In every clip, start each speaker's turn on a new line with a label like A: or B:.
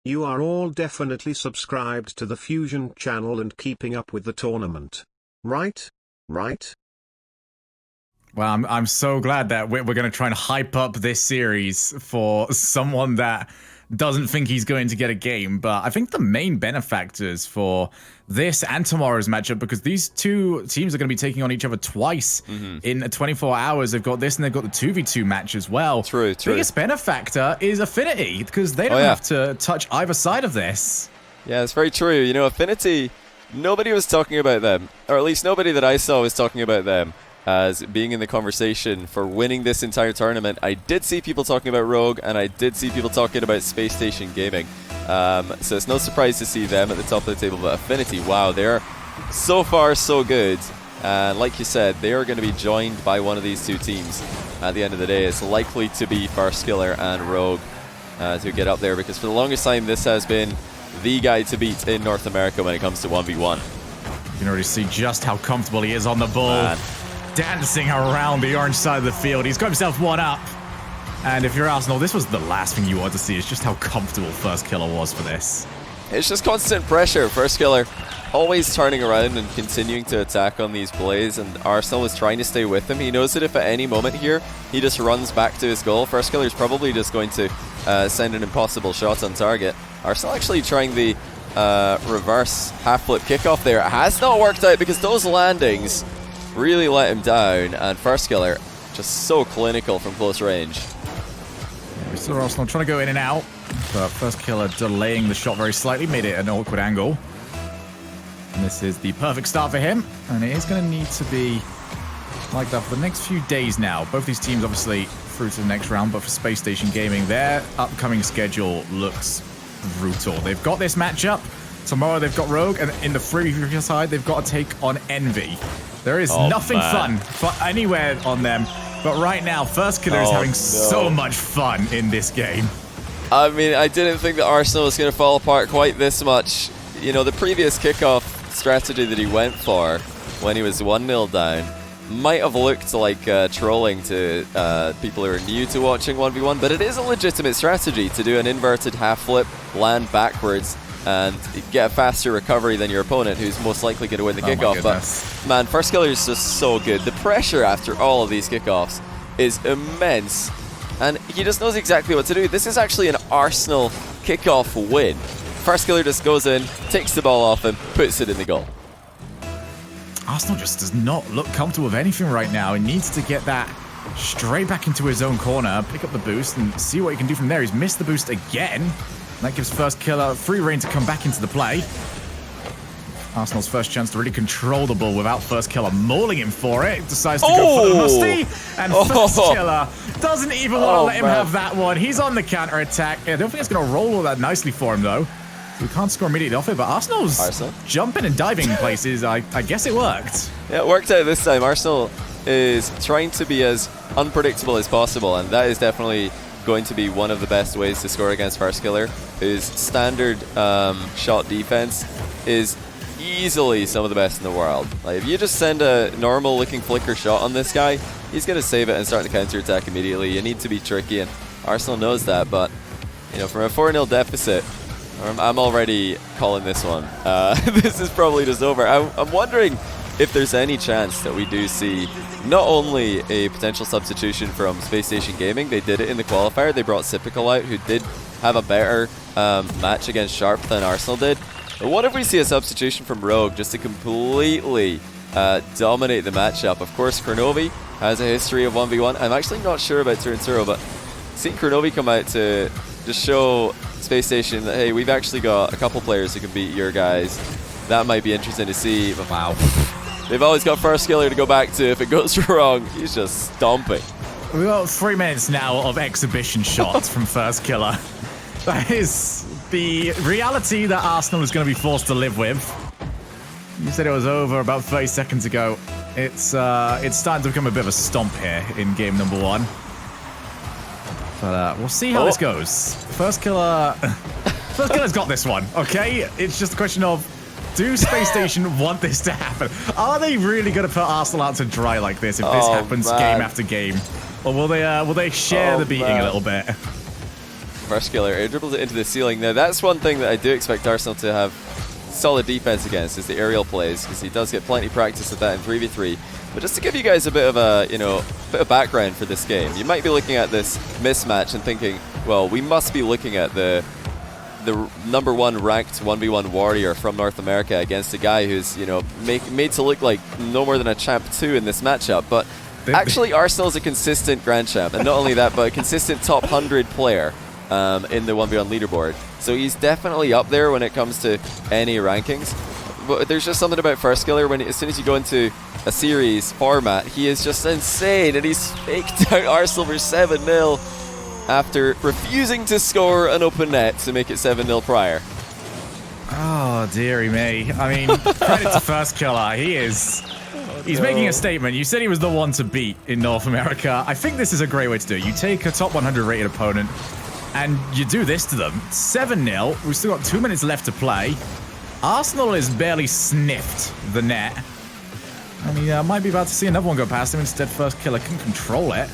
A: You are all definitely subscribed to the Fusion channel and keeping up with the tournament. Right? Right?
B: Well, I'm so glad that we're going to try and hype up this series for someone that doesn't think he's going to get a game. But I think the main benefactors for this and tomorrow's matchup, because these two teams are going to be taking on each other twice in 24 hours. They've got this and they've got the 2v2 match as well.
C: True.
B: Biggest benefactor is Affinity, because they don't have to touch either side of this.
C: Yeah, it's very true. You know, Affinity, nobody was talking about them, or at least nobody that I saw was talking about them as being in the conversation for winning this entire tournament. I did see people talking about Rogue, and I did see people talking about Spacestation Gaming. So it's no surprise to see them at the top of the table. But Affinity, wow, they're so far so good. And like you said, they are going to be joined by one of these two teams at the end of the day. It's likely to be Firstkiller and Rogue to get up there, because for the longest time this has been the guy to beat in North America when it comes to 1v1.
B: You can already see just how comfortable he is on the ball.
C: Man.
B: Dancing around the orange side of the field. He's got himself one up. And if you're Arsenal, this was the last thing you want to see, is just how comfortable Firstkiller was for this.
C: It's just constant pressure. Firstkiller always turning around and continuing to attack on these plays, and Arsenal is trying to stay with him. He knows that if at any moment here he just runs back to his goal, Firstkiller is probably just going to send an impossible shot on target. Arsenal actually trying the reverse half-flip kickoff there. It has not worked out because those landings really let him down, and Firstkiller just so clinical from close range.
B: Yeah, we saw Arsenal trying to go in and out, but Firstkiller delaying the shot very slightly, made it an awkward angle. And this is the perfect start for him, and it is going to need to be like that for the next few days now. Both these teams obviously through to the next round, but for Spacestation Gaming, their upcoming schedule looks brutal. They've got this matchup. Tomorrow they've got Rogue, and in the free side, they've got to take on Envy. There is nothing fun for anywhere on them, but right now, Firstkiller is having so much fun in this game.
C: I mean, I didn't think that Arsenal was going to fall apart quite this much. You know, the previous kickoff strategy that he went for when he was 1-0 down might have looked like trolling to people who are new to watching 1v1, but it is a legitimate strategy to do an inverted half flip, land backwards, and get a faster recovery than your opponent, who's most likely going to win the kickoff. But man, Firstkiller is just so good. The pressure after all of these kickoffs is immense, and he just knows exactly what to do. This is actually an Arsenal kickoff win. Firstkiller just goes in, takes the ball off him, puts it in the goal.
B: Arsenal just does not look comfortable with anything right now. He needs to get that straight back into his own corner, pick up the boost, and see what he can do from there. He's missed the boost again. That gives Firstkiller free reign to come back into the play. Arsenal's first chance to really control the ball without Firstkiller mauling him for it. Decides to go for the musty, and Firstkiller doesn't even want to let him have that one. He's on the counter-attack. I don't think it's going to roll all that nicely for him, though. We can't score immediately off it, but Arsenal's jumping and diving in places. I guess it worked. Yeah,
C: it worked out this time. Arsenal is trying to be as unpredictable as possible, and that is definitely going to be one of the best ways to score against Firstkiller, whose standard shot defense is easily some of the best in the world. Like, if you just send a normal looking flicker shot on this guy, he's going to save it and start the counter-attack immediately. You need to be tricky, and Arsenal knows that, but you know, from a 4-0 deficit, I'm already calling this one. This is probably just over. I'm wondering if there's any chance that we do see not only a potential substitution from Spacestation Gaming. They did it in the qualifier. They brought Sypical out, who did have a better match against Sharp than Arsenal did. But what if we see a substitution from Rogue just to completely dominate the matchup? Of course, Kronovi has a history of 1v1. I'm actually not sure about Turnturo, but seeing Kronovi come out to just show Spacestation that, hey, we've actually got a couple players who can beat your guys, that might be interesting to see. But wow, they've always got Firstkiller to go back to if it goes wrong. He's just stomping.
B: We've got 3 minutes now of exhibition shots from Firstkiller. That is the reality that Arsenal is going to be forced to live with. You said it was over about 30 seconds ago. It's starting to become a bit of a stomp here in game number 1. But we'll see how this goes. Firstkiller's got this one, okay? It's just a question of, do Spacestation want this to happen? Are they really going to put Arsenal out to dry like this if this happens game after game? Or will they share the beating a little bit?
C: Firstkiller. He dribbles it into the ceiling. Now, that's one thing that I do expect Arsenal to have solid defense against, is the aerial plays, because he does get plenty of practice at that in 3v3. But just to give you guys a bit of a, bit of background for this game, you might be looking at this mismatch and thinking, well, we must be looking at the number 1 ranked 1v1 warrior from North America against a guy who's, made to look like no more than a champ 2 in this matchup. But actually, Arsenal is a consistent grand champ, and not only that, but a consistent top 100 player in the 1v1 leaderboard. So he's definitely up there when it comes to any rankings. But there's just something about Firstkiller when as soon as you go into a series format, he is just insane, and he's faked out Arsenal for 7-0 after refusing to score an open net to make it 7-0 prior.
B: Oh, dearie me. I mean, credit to Firstkiller. He's making a statement. You said he was the one to beat in North America. I think this is a great way to do it. You take a top 100 rated opponent and you do this to them. 7-0. We've still got 2 minutes left to play. Arsenal has barely sniffed the net. And he might be about to see another one go past him. Instead, Firstkiller can control it.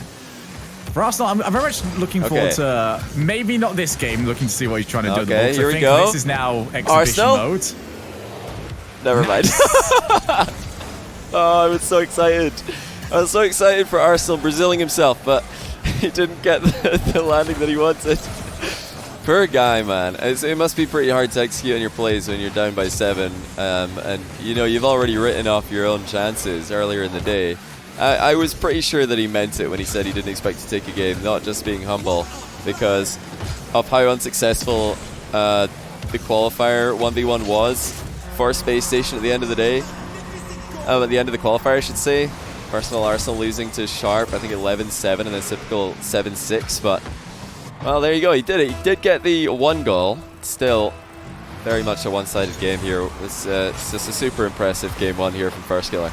B: For Arsenal, I'm very much looking forward to, maybe not this game, looking to see what he's trying to do.
C: Okay, here we go.
B: This is now exhibition
C: Arsenal?
B: mode.
C: Never mind. Oh, I was so excited. I was so excited for Arsenal Brazililing himself, but he didn't get the landing that he wanted. Poor guy, man. It must be pretty hard to execute on your plays when you're down by 7. And, you've already written off your own chances earlier in the day. I was pretty sure that he meant it when he said he didn't expect to take a game, not just being humble, because of how unsuccessful the qualifier 1v1 was for Spacestation at the end of the day. At the end of the qualifier, I should say. Arsenal losing to Sharp, I think 11-7 and a typical 7-6, but well, there you go. He did it. He did get the 1 goal. Still, very much a one-sided game here. It's just a super impressive game 1 here from Firstkiller.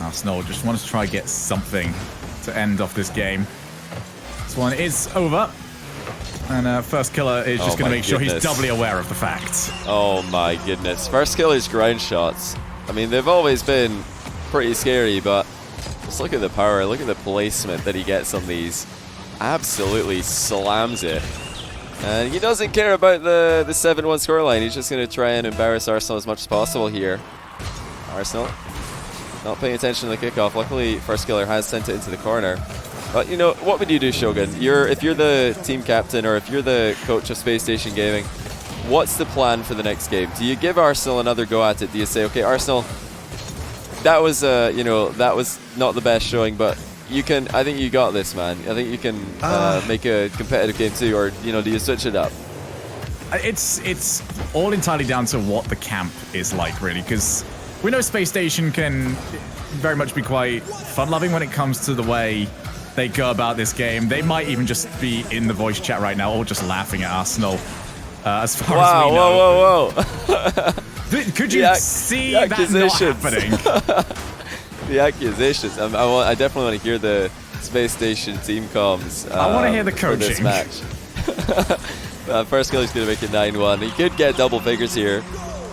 B: Arsenal just wants to try and get something to end off this game. This one is over. And Firstkiller is just going to make sure he's doubly aware of the fact.
C: Oh my goodness. Firstkiller's ground shots. I mean, they've always been pretty scary, but just look at the power, look at the placement that he gets on these. Absolutely slams it. And he doesn't care about the 7-1 scoreline. He's just going to try and embarrass Arsenal as much as possible here. Arsenal not paying attention to the kickoff. Luckily, Firstkiller has sent it into the corner. But, what would you do, Shogun? If you're the team captain or if you're the coach of Spacestation Gaming, what's the plan for the next game? Do you give Arsenal another go at it? Do you say, okay, Arsenal, that was not the best showing, but I think you got this, man. I think you can make a competitive game too, or, do you switch it up?
B: It's all entirely down to what the camp is like, really, because we know Spacestation can very much be quite fun-loving when it comes to the way they go about this game. They might even just be in the voice chat right now or just laughing at Arsenal, as far as we know.
C: Whoa.
B: Could you see that not happening?
C: The accusations. I definitely want to hear the Spacestation team comms.
B: I want to hear the coaching.
C: For this match. Firstkiller's going to make it 9-1. He could get double figures here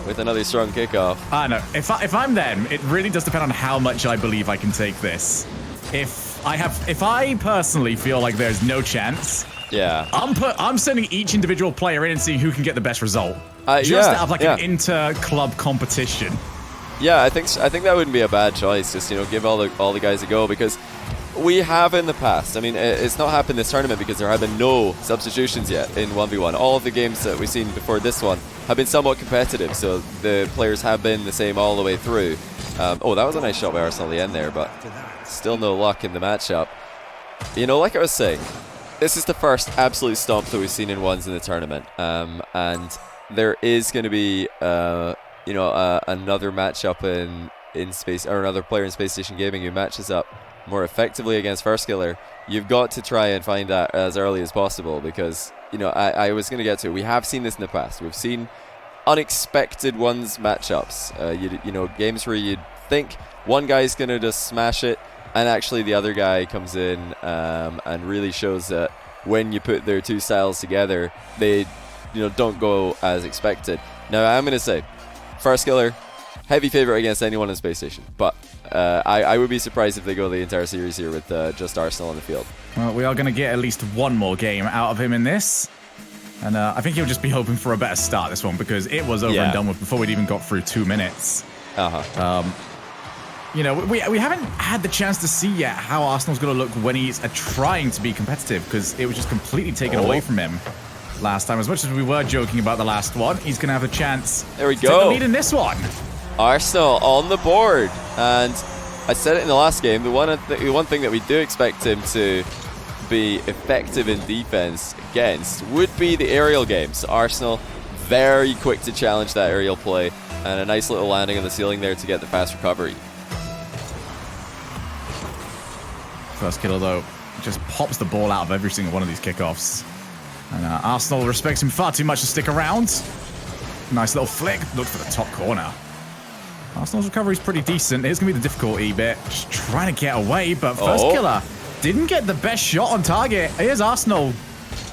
C: with another strong kickoff.
B: I know. If I'm them, it really does depend on how much I believe I can take this. If I personally feel like there's no chance,
C: yeah,
B: I'm sending each individual player in and seeing who can get the best result. Just to have an inter-club competition.
C: Yeah, I think that wouldn't be a bad choice. Just give all the guys a go, because we have in the past. I mean, it's not happened this tournament because there have been no substitutions yet in 1v1. All of the games that we've seen before this one have been somewhat competitive, so the players have been the same all the way through. That was a nice shot by Arsenal at the end there, but still no luck in the matchup. Like I was saying, this is the first absolute stomp that we've seen in ones in the tournament, and there is going to be another matchup in space, or another player in Spacestation Gaming who matches up more effectively against Firstkiller. You've got to try and find that as early as possible, because I was going to get to it. We have seen this in the past. We've seen unexpected ones matchups. Games where you'd think one guy's going to just smash it, and actually the other guy comes in and really shows that when you put their two styles together, they don't go as expected. Now, I'm going to say, Firstkiller, heavy favorite against anyone in Space Station. But I would be surprised if they go the entire series here with just Arsenal on the field.
B: Well, we are going to get at least one more game out of him in this. And I think he'll just be hoping for a better start this one, because it was over and done with before we'd even got through 2 minutes. You know, we haven't had the chance to see yet how Arsenal's going to look when he's trying to be competitive, because it was just completely taken away from him last time. As much as we were joking about the last one, he's going to have a chance
C: there we
B: to
C: go.
B: take the lead in this one.
C: Arsenal on the board. And I said it in the last game, the one thing that we do expect him to be effective in defense against would be the aerial games. Arsenal very quick to challenge that aerial play, and a nice little landing on the ceiling there to get the fast recovery.
B: Firstkiller, though, just pops the ball out of every single one of these kickoffs. And Arsenal respects him far too much to stick around. Nice little flick. Look for the top corner. Arsenal's recovery is pretty decent. Here's going to be the difficulty bit. Just trying to get away, but Firstkiller didn't get the best shot on target. Here's Arsenal.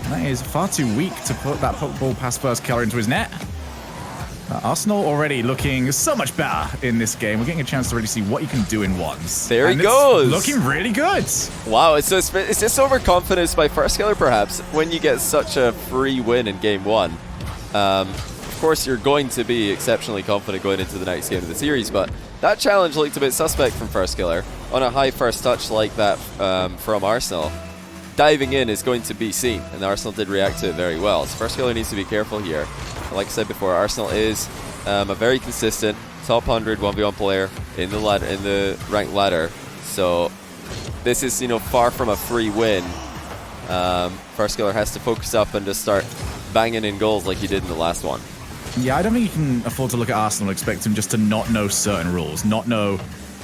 B: That is far too weak to put that ball past Firstkiller into his net. Arsenal already looking so much better in this game. We're getting a chance to really see what you can do in ones.
C: There he goes.
B: Looking really good.
C: Wow, it's just overconfidence by Firstkiller, perhaps, when you get such a free win in game one. Of course, you're going to be exceptionally confident going into the next game of the series, but that challenge looked a bit suspect from Firstkiller on a high first touch like that from Arsenal. Diving in is going to be seen, and Arsenal did react to it very well. So Firstkiller needs to be careful here. Like I said before, Arsenal is a very consistent top 100 1v1 player in the ranked ladder. So this is, you know, far from a free win. Firstkiller has to focus up and just start banging in goals like he did in the last one.
B: Yeah, I don't think you can afford to look at Arsenal and expect him just to not know certain rules, not know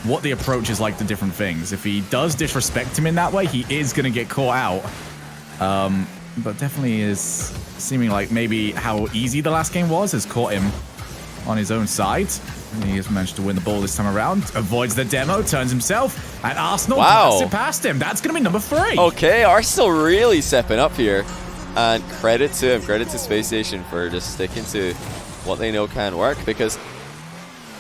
B: what the approach is like to different things. If he does disrespect him in that way, he is going to get caught out. But definitely is seeming like maybe how easy the last game was has caught him on his own side. And he has managed to win the ball this time around. Avoids the demo, turns himself, and Arsenal blasts it past him. That's going to be number 3.
C: Okay, Arsenal really stepping up here. And credit to him, credit to Spacestation for just sticking to what they know can work, because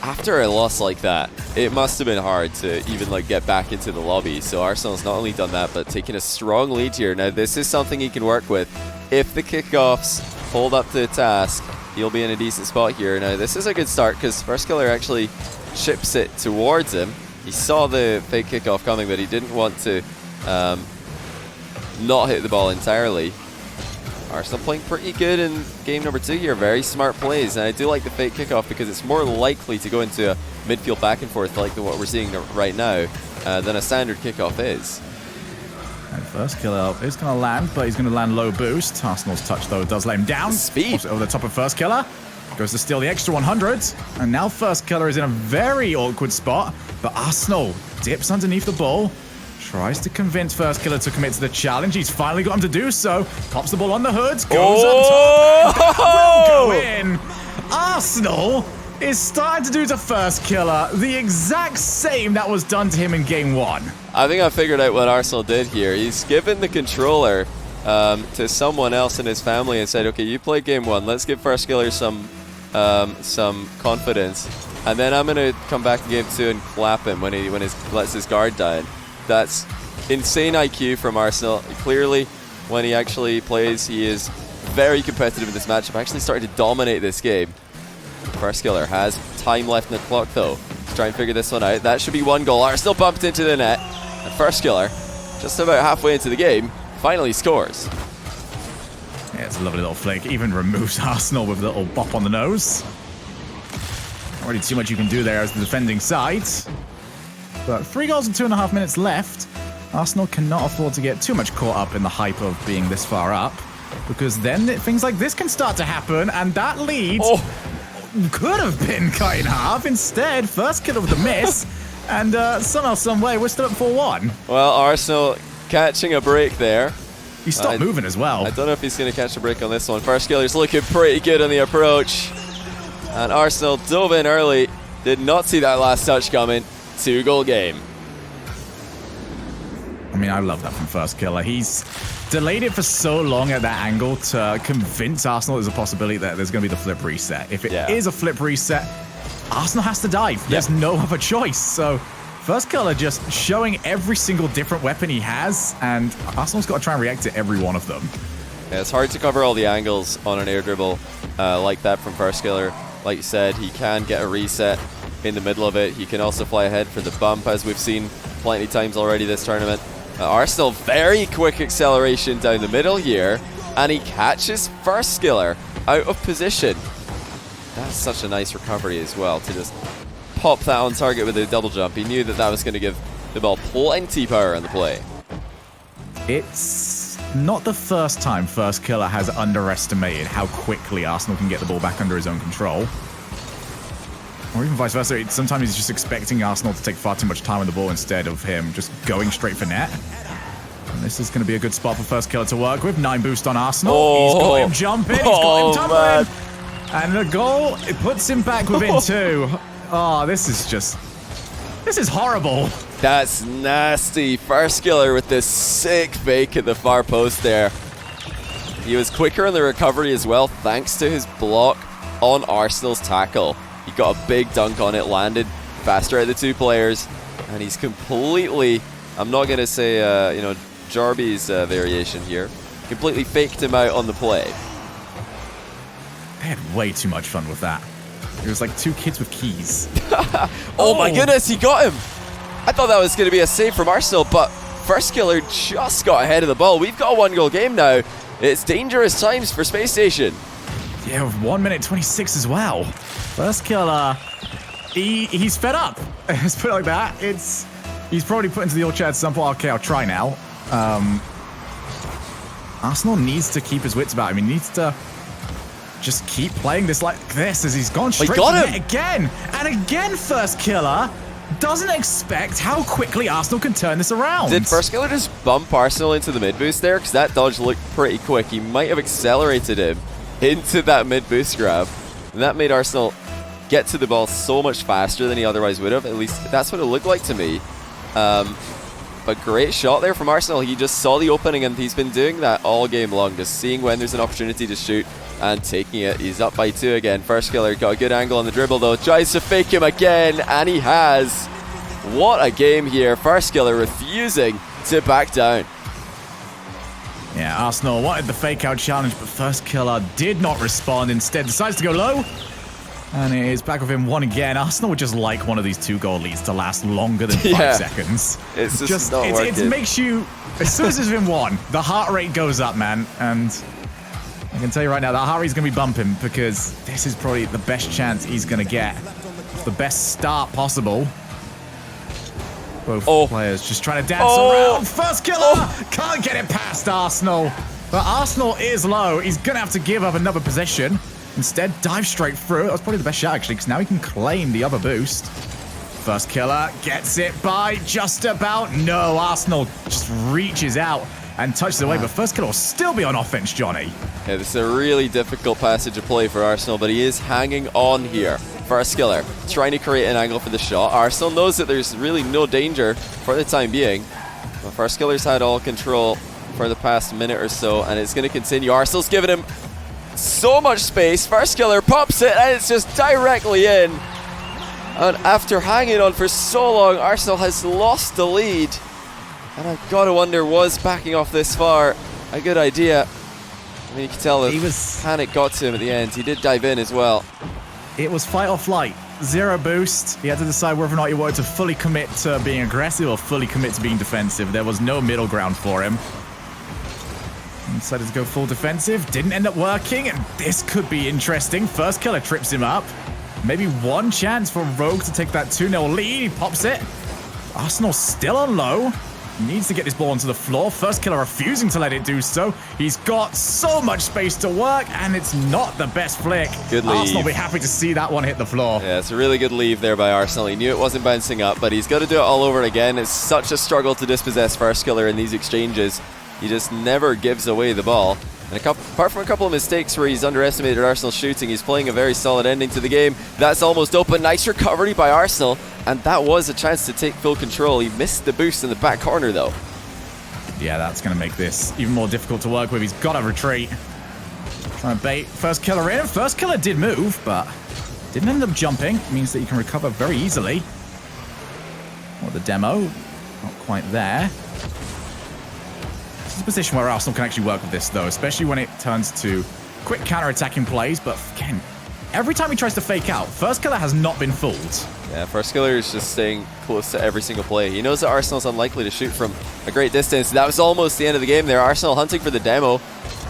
C: after a loss like that, it must have been hard to even like get back into the lobby. So Arsenal's not only done that, but taking a strong lead here. Now this is something he can work with. If the kickoffs hold up to the task, he'll be in a decent spot here. Now this is a good start, because Firstkiller actually chips it towards him. He saw the fake kickoff coming, but he didn't want to not hit the ball entirely. Arsenal playing pretty good in game number 2 here. Very smart plays, and I do like the fake kickoff because it's more likely to go into a midfield back and forth like what we're seeing right now than a standard kickoff is.
B: And Firstkiller is going to land, but he's going to land low boost. Arsenal's touch, though, does let him down.
C: Speed.
B: Over the top of Firstkiller. Goes to steal the extra 100. And now Firstkiller is in a very awkward spot, but Arsenal dips underneath the ball. Tries to convince Firstkiller to commit to the challenge. He's finally got him to do so. Pops the ball on the hoods. Goes up top. And that will go in. Arsenal is starting to do to Firstkiller the exact same that was done to him in game 1.
C: I think I figured out what Arsenal did here. He's given the controller to someone else in his family and said, okay, you play game 1. Let's give Firstkiller some confidence. And then I'm going to come back to game 2 and clap him when he lets his guard down. That's insane IQ from Arsenal. Clearly, when he actually plays, he is very competitive in this matchup. Actually started to dominate this game. Firstkiller has time left in the clock, though. Let's try and figure this one out. That should be 1 goal. Arsenal bumped into the net. And Firstkiller, just about halfway into the game, finally scores.
B: Yeah, it's a lovely little flick. Even removes Arsenal with a little bop on the nose. Already too much you can do there as the defending side. But 3 goals in 2.5 minutes left. Arsenal cannot afford to get too much caught up in the hype of being this far up, because then things like this can start to happen, and that lead could have been cut in half. Instead, Firstkiller with the miss, and somehow, some way, we're still at 4-1.
C: Well, Arsenal catching a break there.
B: He stopped moving as well.
C: I don't know if he's going to catch a break on this one. Firstkiller's looking pretty good on the approach. And Arsenal dove in early. Did not see that last touch coming. 2-goal game.
B: I mean, I love that from Firstkiller. He's delayed it for so long at that angle to convince Arsenal there's a possibility that there's going to be the flip reset. If it is a flip reset, Arsenal has to dive. There's no other choice. So Firstkiller just showing every single different weapon he has, and Arsenal's got to try and react to every one of them.
C: Yeah, it's hard to cover all the angles on an air dribble like that from Firstkiller. Like you said, he can get a reset in the middle of it. He can also fly ahead for the bump, as we've seen plenty of times already this tournament. Arsenal, very quick acceleration down the middle here, and he catches Firstkiller out of position. That's such a nice recovery as well, to just pop that on target with a double jump. He knew that that was going to give the ball plenty power on the play.
B: It's not the first time Firstkiller has underestimated how quickly Arsenal can get the ball back under his own control. Or even vice versa. Sometimes he's just expecting Arsenal to take far too much time on the ball instead of him just going straight for net. And this is going to be a good spot for Firstkiller to work with. 9 boost on Arsenal. He's got him jumping. He's got him tumbling. And the goal, it puts him back within 2. Oh, this is horrible.
C: That's nasty. Firstkiller with this sick fake at the far post there. He was quicker in the recovery as well, thanks to his block on Arsenal's tackle. He got a big dunk on it, landed faster at the 2 players, and he's completely, I'm not going to say, Jarby's variation here, completely faked him out on the play.
B: They had way too much fun with that. It was like 2 kids with keys.
C: Oh my goodness, he got him! I thought that was going to be a save from Arsenal, but Firstkiller just got ahead of the ball. We've got a 1-goal game now. It's dangerous times for Spacestation.
B: Yeah, with 1 minute 26 as well. Firstkiller, he's fed up. Let's put it like that. He's probably put into the old chat at some point. Okay, I'll try now. Arsenal needs to keep his wits about him. He needs to just keep playing this like this, as he's gone straight to net again. And again, Firstkiller doesn't expect how quickly Arsenal can turn this around.
C: Did Firstkiller just bump Arsenal into the mid boost there? Because that dodge looked pretty quick. He might have accelerated him into that mid boost grab. And that made Arsenal get to the ball so much faster than he otherwise would have. At least that's what it looked like to me. But great shot there from Arsenal. He just saw the opening, and he's been doing that all game long, just seeing when there's an opportunity to shoot and taking it. He's up by 2 again. Firstkiller got a good angle on the dribble though. Tries to fake him again, and he has. What a game here. Firstkiller refusing to back down.
B: Yeah, Arsenal wanted the fake out challenge, but Firstkiller did not respond. Instead, decides to go low. And it is back with him 1 again. Arsenal would just like one of these 2-goal leads to last longer than 5 seconds.
C: It's just not working.
B: It makes you, as soon as it's been 1, the heart rate goes up, man. And I can tell you right now, that heart rate's going to be bumping, because this is probably the best chance he's going to get. The best start possible. Both players just trying to dance around. Firstkiller can't get it past Arsenal. But Arsenal is low. He's going to have to give up another possession. Instead, dive straight through. That was probably the best shot, actually, because now he can claim the other boost. Firstkiller gets it by just about. No, Arsenal just reaches out and touches away, but Firstkiller will still be on offense, Johnny.
C: Yeah, this is a really difficult passage of play for Arsenal, but he is hanging on here. Firstkiller trying to create an angle for the shot. Arsenal knows that there's really no danger for the time being. But Firstkiller's had all control for the past minute or so, and it's going to continue. Arsenal's giving him so much space. Firstkiller pops it, and it's just directly in. And after hanging on for so long, Arsenal has lost the lead. And I've got to wonder, was backing off this far a good idea? I mean, you can tell the panic got to him at the end. He did dive in as well.
B: It was fight or flight. 0 boost. He had to decide whether or not he wanted to fully commit to being aggressive or fully commit to being defensive. There was no middle ground for him. He decided to go full defensive. Didn't end up working, and this could be interesting. Firstkiller trips him up. Maybe 1 chance for Rogue to take that 2-0 lead. He pops it. Arsenal still on low. Needs to get this ball onto the floor. Firstkiller refusing to let it do so. He's got so much space to work, and it's not the best flick.
C: Good leave.
B: Arsenal will be happy to see that one hit the floor.
C: Yeah, it's a really good leave there by Arsenal. He knew it wasn't bouncing up, but he's got to do it all over again. It's such a struggle to dispossess Firstkiller in these exchanges. He just never gives away the ball. And apart from a couple of mistakes where he's underestimated Arsenal's shooting, he's playing a very solid ending to the game. That's almost open. Nice recovery by Arsenal. And that was a chance to take full control. He missed the boost in the back corner, though.
B: Yeah, that's going to make this even more difficult to work with. He's got to retreat. Trying to bait Firstkiller in. Firstkiller did move, but Didn't end up jumping. Means that you can recover very easily. Or the demo. Not quite there. This is a position where Arsenal can actually work with this, though, especially when it turns to quick counter-attacking plays. But again, every time he tries to fake out, Firstkiller has not been fooled.
C: Yeah, Firstkiller is just staying close to every single play. He knows that Arsenal's unlikely to shoot from a great distance. That was almost the end of the game there. Arsenal hunting for the demo.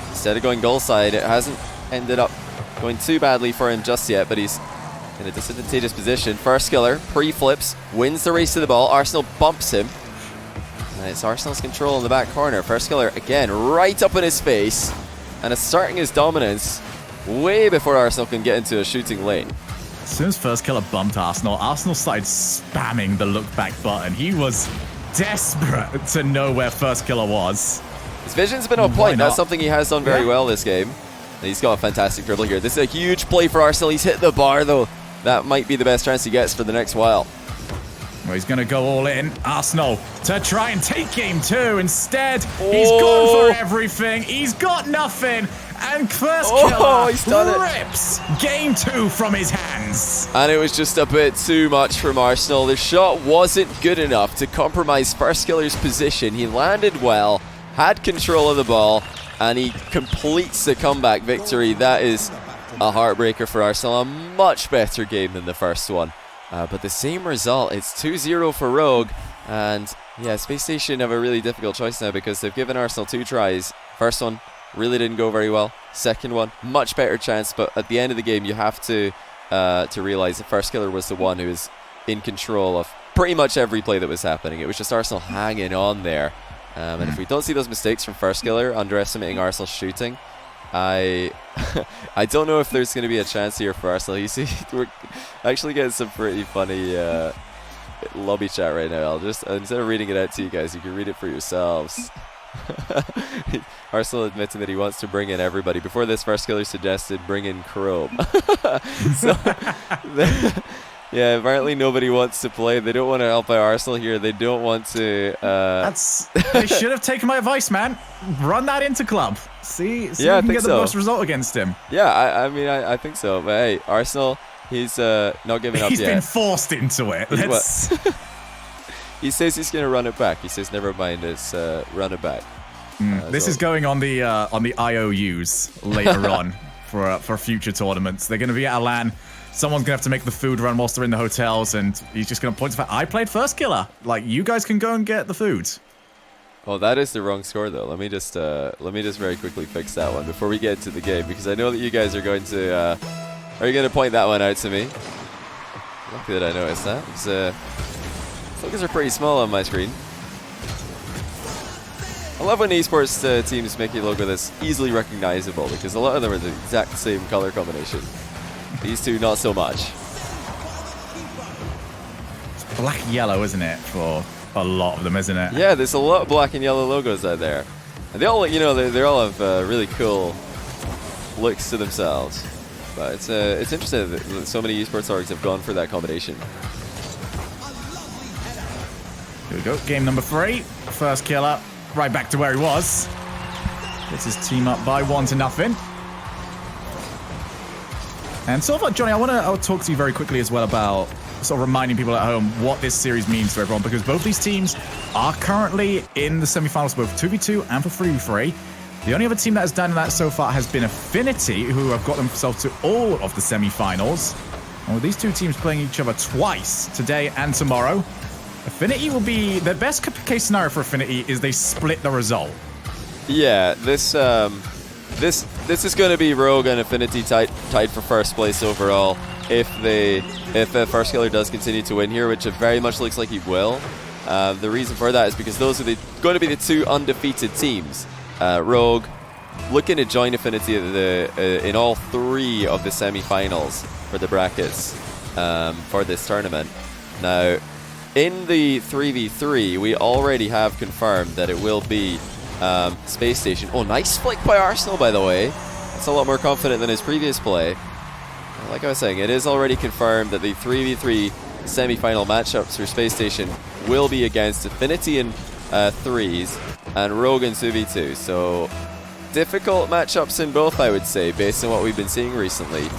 C: Instead of going goal side, it hasn't ended up going too badly for him just yet, but he's in a disadvantageous position. Firstkiller pre-flips, wins the race to the ball. Arsenal bumps him. And it's Arsenal's control in the back corner. Firstkiller, again, right up in his face. And asserting his dominance way before Arsenal can get into a shooting lane.
B: As soon as Firstkiller bumped Arsenal started spamming the look-back button. He was desperate to know where Firstkiller was.
C: His vision's been on point. That's something he has done very well this game. And he's got a fantastic dribble here. This is a huge play for Arsenal. He's hit the bar, though. That might be the best chance he gets for the next while.
B: Well, he's going to go all in. Arsenal to try and take game 2. Instead, he's gone for everything. He's got nothing. And Firstkiller rips game 2 from his hands.
C: And it was just a bit too much from Arsenal. The shot wasn't good enough to compromise Firstkiller's position. He landed well, had control of the ball, and he completes the comeback victory. That is a heartbreaker for Arsenal. A much better game than the first one. But the same result. It's 2-0 for Rogue. And yeah, Spacestation have a really difficult choice now because they've given Arsenal 2 tries. First one really didn't go very well. Second one, much better chance. But at the end of the game, you have to realize that Firstkiller was the one who was in control of pretty much every play that was happening. It was just Arsenal hanging on there. And if we don't see those mistakes from Firstkiller, underestimating Arsenal's shooting, I don't know if there's going to be a chance here for Arsenal. You see, we're actually getting some pretty funny lobby chat right now. Instead of reading it out to you guys, you can read it for yourselves. Arsenal admitting that he wants to bring in everybody. Before this, Firstkiller suggested bring in Chrome. So, yeah, apparently nobody wants to play. They don't want to help out Arsenal here. They don't want to...
B: They should have taken my advice, man. Run that into club. See if you can get the most result against him.
C: Yeah, I think so. But hey, Arsenal, he's not giving up yet.
B: He's been forced into it.
C: He says he's going to run it back. He says, never mind, it's run it back.
B: This is going on the IOUs later on for future tournaments. They're going to be at LAN. Someone's going to have to make the food run whilst they're in the hotels, and he's just going to point to the fact, I played Firstkiller. Like, you guys can go and get the food.
C: Oh, that is the wrong score, though. Let me just very quickly fix that one before we get into the game, because I know that you guys are going to... are you going to point that one out to me? Lucky that I noticed that. Focus are pretty small on my screen. I love when esports teams make a logo that's easily recognizable, because a lot of them are the exact same color combination. These two, not so much.
B: It's black and yellow, isn't it, for a lot of them, isn't it?
C: Yeah, there's a lot of black and yellow logos out there. And they all, they all have really cool looks to themselves. But it's interesting that so many esports orgs have gone for that combination.
B: Here we go, game number 3. Firstkiller, right back to where he was. Gets his team up by 1-0. And sort of, Johnny, I'll talk to you very quickly as well about sort of reminding people at home what this series means to everyone, because both these teams are currently in the semi-finals, both 2v2 and for 3v3. The only other team that has done that so far has been Affinity, who have got themselves to all of the semi-finals. And with these two teams playing each other twice, today and tomorrow, Affinity will be... The best case scenario for Affinity is they split the result.
C: Yeah, this is going to be Rogue and Affinity tied for first place overall. If Firstkiller does continue to win here, which it very much looks like he will. The reason for that is because those are going to be the 2 undefeated teams. Rogue looking to join Affinity in all 3 of the semi-finals for the brackets for this tournament. Now, in the 3v3, we already have confirmed that it will be Spacestation. Oh, nice flick by Arsenal, by the way. That's a lot more confident than his previous play. Like I was saying, it is already confirmed that the 3v3 semi-final matchups for Spacestation will be against Affinity in 3s and Rogue in 2v2. So, difficult matchups in both, I would say, based on what we've been seeing recently.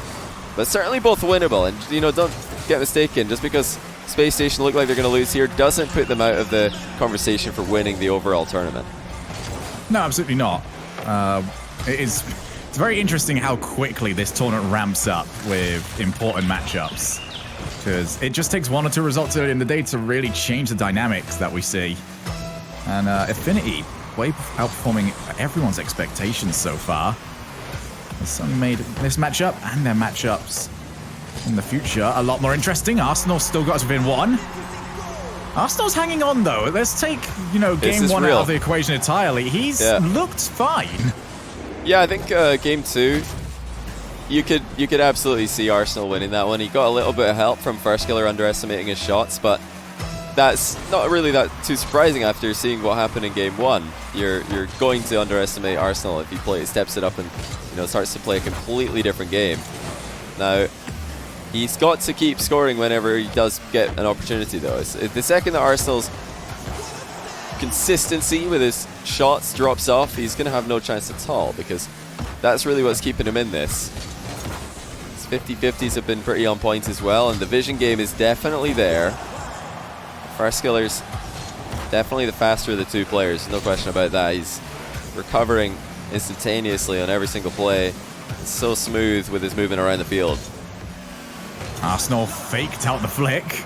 C: but certainly both winnable. And, you know, don't get mistaken, just because Spacestation look like they're going to lose here doesn't put them out of the conversation for winning the overall tournament.
B: No, absolutely not. It's very interesting how quickly this tournament ramps up with important matchups, because it just takes 1 or 2 results early in the day to really change the dynamics that we see. And Affinity way outperforming everyone's expectations so far. They certainly made this matchup and their matchups in the future a lot more interesting. Arsenal still got us within 1. Arsenal's hanging on though. Let's take, you know, game 1 out of the equation entirely. He's looked fine.
C: Yeah, I think game 2, you could absolutely see Arsenal winning that one. He got a little bit of help from Firstkiller underestimating his shots, but that's not really that too surprising after seeing what happened in game 1. You're going to underestimate Arsenal if he steps it up and, you know, starts to play a completely different game. Now, he's got to keep scoring whenever he does get an opportunity, though. It's the second that Arsenal's consistency with his shots drops off, he's going to have no chance at all, because that's really what's keeping him in this. His 50-50s have been pretty on point as well, and the vision game is definitely there. Firstkiller's definitely the faster of the 2 players, no question about that. He's recovering instantaneously on every single play. It's so smooth with his movement around the field.
B: Arsenal faked out the flick.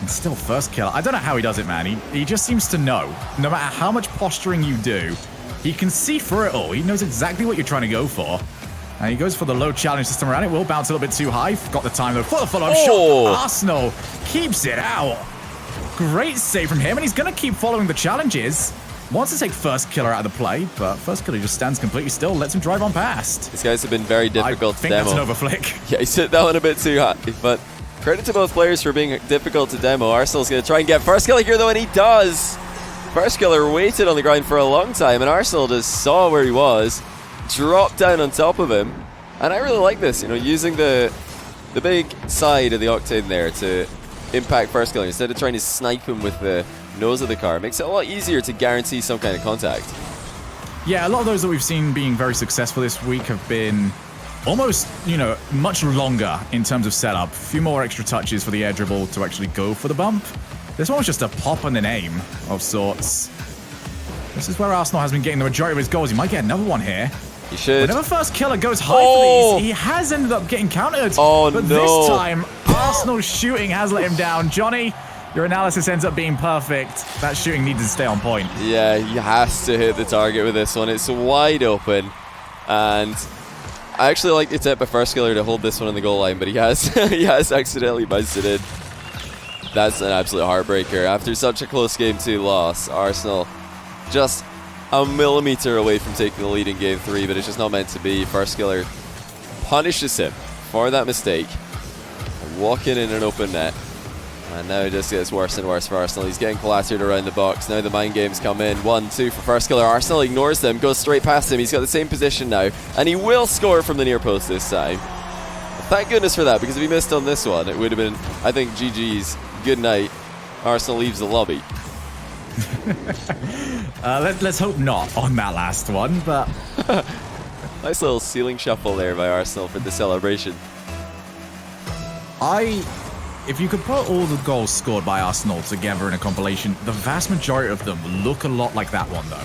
B: And still Firstkiller. I don't know how he does it, man. He just seems to know. No matter how much posturing you do, he can see through it all. He knows exactly what you're trying to go for. And he goes for the low challenge this time around. It will bounce a little bit too high. Got the time though for the follow-up shot. Arsenal keeps it out. Great save from him, and he's going to keep following the challenges. Wants to take Firstkiller out of the play, but Firstkiller just stands completely still, lets him drive on past.
C: These guys have been very difficult to demo.
B: I think that's an overflick.
C: Yeah, he hit that one a bit too high, but credit to both players for being difficult to demo. Arsenal's going to try and get Firstkiller here, though, and he does. Firstkiller waited on the ground for a long time, and Arsenal just saw where he was, dropped down on top of him, and I really like this, you know, using the big side of the Octane there to impact Firstkiller instead of trying to snipe him with the nose of the car. It makes it a lot easier to guarantee some kind of contact.
B: Yeah, a lot of those that we've seen being very successful this week have been almost, you know, much longer in terms of setup. A few more extra touches for the air dribble to actually go for the bump. This one was just a pop and an aim of sorts. This is where Arsenal has been getting the majority of his goals. He might get another one here.
C: He should.
B: Whenever Firstkiller goes high for these, he has ended up getting countered. But this time, Arsenal's shooting has let him down. Johnny, your analysis ends up being perfect. That shooting needed to stay on point.
C: Yeah, he has to hit the target with this one. It's wide open. And I actually like the tip by Firstkiller to hold this one on the goal line, but he has he has accidentally buzzed it in. That's an absolute heartbreaker. After such a close game 2 loss, Arsenal just a millimeter away from taking the lead in game 3, but it's just not meant to be. Firstkiller punishes him for that mistake, walking in an open net. And now it just gets worse and worse for Arsenal. He's getting clattered around the box. Now the mind games come in. 1-2 for Firstkiller. Arsenal ignores them, goes straight past him. He's got the same position now, and he will score from the near post this time. Thank goodness for that, because if he missed on this one, it would have been, I think, GG's. Good night. Arsenal leaves the lobby.
B: Let's hope not on that last one, but...
C: Nice little ceiling shuffle there by Arsenal for the celebration.
B: If you could put all the goals scored by Arsenal together in a compilation, the vast majority of them look a lot like that one, though.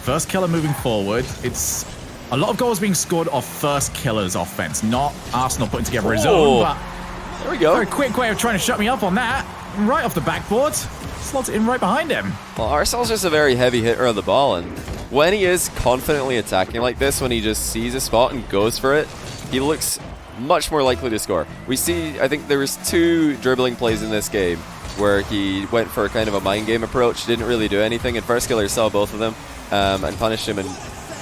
B: Firstkiller moving forward, it's a lot of goals being scored off Firstkiller's offense, not Arsenal putting together his own, but...
C: There we go.
B: Very quick way of trying to shut me up on that. Right off the backboard. Slots it in right behind him.
C: Well, Arsenal's just a very heavy hitter on the ball, and when he is confidently attacking like this, when he just sees a spot and goes for it, he looks much more likely to score. We see, I think there was 2 dribbling plays in this game where he went for kind of a mind game approach, didn't really do anything, and Firstkiller saw both of them and punished him in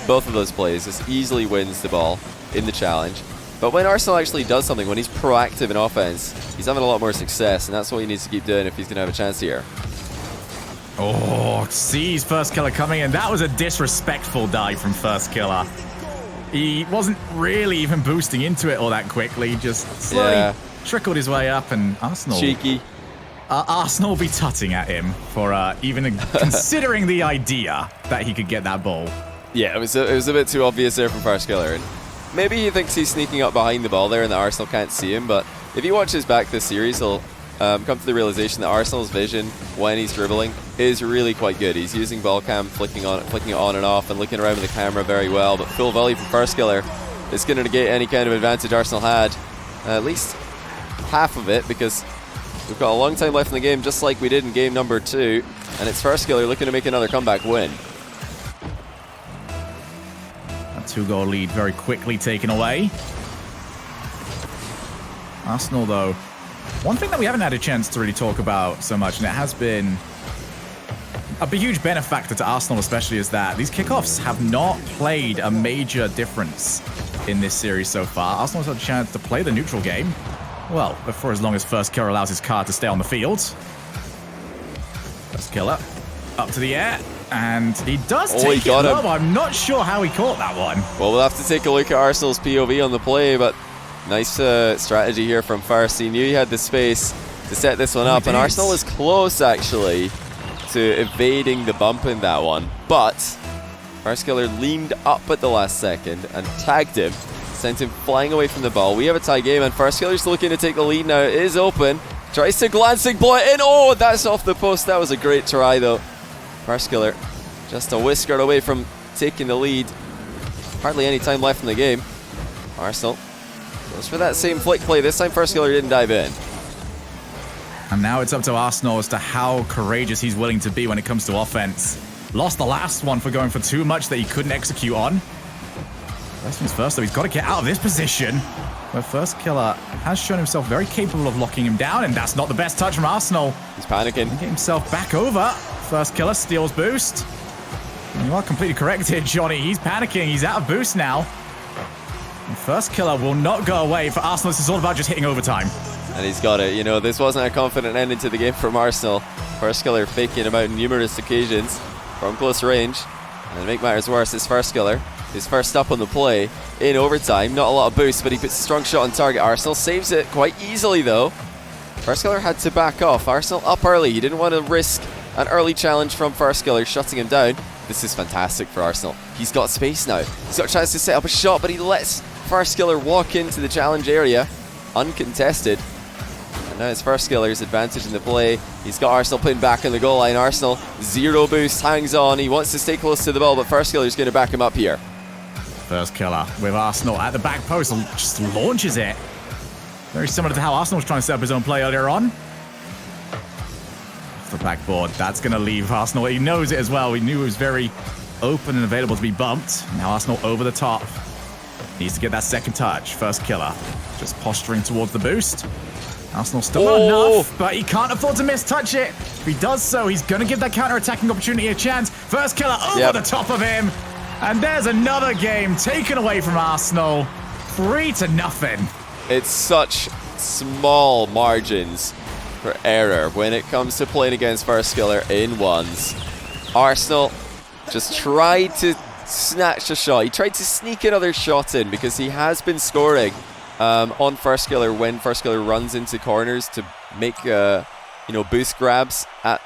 C: both of those plays. Just easily wins the ball in the challenge. But when Arsenal actually does something, when he's proactive in offense, he's having a lot more success, and that's what he needs to keep doing if he's going to have a chance here.
B: Oh, sees Firstkiller coming in. That was a disrespectful dive from Firstkiller. He wasn't really even boosting into it all that quickly. Just slowly trickled his way up, and Arsenal...
C: Cheeky.
B: Arsenal will be tutting at him for even considering the idea that he could get that ball.
C: Yeah, it was a bit too obvious there from Firstkiller. And maybe he thinks he's sneaking up behind the ball there and that Arsenal can't see him, but if he watches back this series, he'll come to the realization that Arsenal's vision when he's dribbling is really quite good. He's using ball cam, flicking it on and off, and looking around with the camera very well, but full volley from Firstkiller is going to negate any kind of advantage Arsenal had. At least half of it, because we've got a long time left in the game, just like we did in game number 2, and it's Firstkiller looking to make another comeback win.
B: A 2-goal lead very quickly taken away. Arsenal, though, one thing that we haven't had a chance to really talk about so much, and it has been a huge benefactor to Arsenal especially, is that these kickoffs have not played a major difference in this series so far. Arsenal's had a chance to play the neutral game, well, for as long as Firstkiller allows his car to stay on the field. Firstkiller up to the air, and he does take it low. I'm not sure how he caught that one.
C: Well, we'll have to take a look at Arsenal's POV on the play, but nice strategy here from First. He knew he had the space to set this one up, and Arsenal was close, actually, to evading the bump in that one. But Firstkiller leaned up at the last second and tagged him, sent him flying away from the ball. We have a tie game, and Firstkiller's looking to take the lead now. It is open. Tries to glancing blow it in. Oh, that's off the post. That was a great try, though. Firstkiller just a whisker away from taking the lead. Hardly any time left in the game. Arsenal goes for that same flick play. This time Firstkiller didn't dive in.
B: And now it's up to Arsenal as to how courageous he's willing to be when it comes to offense. Lost the last one for going for too much that he couldn't execute on. First things first, though, he's got to get out of this position, where Firstkiller has shown himself very capable of locking him down, and that's not the best touch from Arsenal.
C: He's panicking.
B: Get himself back over. Firstkiller steals boost. And you are completely correct here, Johnny. He's panicking. He's out of boost now. And Firstkiller will not go away. For Arsenal, this is all about just hitting overtime.
C: And he's got it. You know, this wasn't a confident ending to the game from Arsenal. Firstkiller faking him out on numerous occasions from close range. And to make matters worse, it's Firstkiller. His first up on the play in overtime. Not a lot of boost, but he puts a strong shot on target. Arsenal saves it quite easily, though. Firstkiller had to back off. Arsenal up early. He didn't want to risk an early challenge from Firstkiller, shutting him down. This is fantastic for Arsenal. He's got space now. He's got a chance to set up a shot, but he lets Firstkiller walk into the challenge area uncontested. And now it's Firstkiller's advantage in the play. He's got Arsenal putting back on the goal line. Arsenal, zero boost, hangs on. He wants to stay close to the ball, but Firstkiller's going to back him up here.
B: Firstkiller with Arsenal at the back post and just launches it. Very similar to how Arsenal was trying to set up his own play earlier on. Off the backboard, that's going to leave Arsenal. He knows it as well. He knew it was very open and available to be bumped. Now Arsenal over the top. Needs to get that second touch. Firstkiller just posturing towards the boost. Arsenal still not enough, but he can't afford to mistouch it. If he does so, he's going to give that counter-attacking opportunity a chance. Firstkiller over the top of him. And there's another game taken away from Arsenal. 3-0.
C: It's such small margins for error when it comes to playing against Firstkiller in ones. Arsenal just tried to snatch a shot. He tried to sneak another shot in because he has been scoring on Firstkiller when Firstkiller runs into corners to make boost grabs at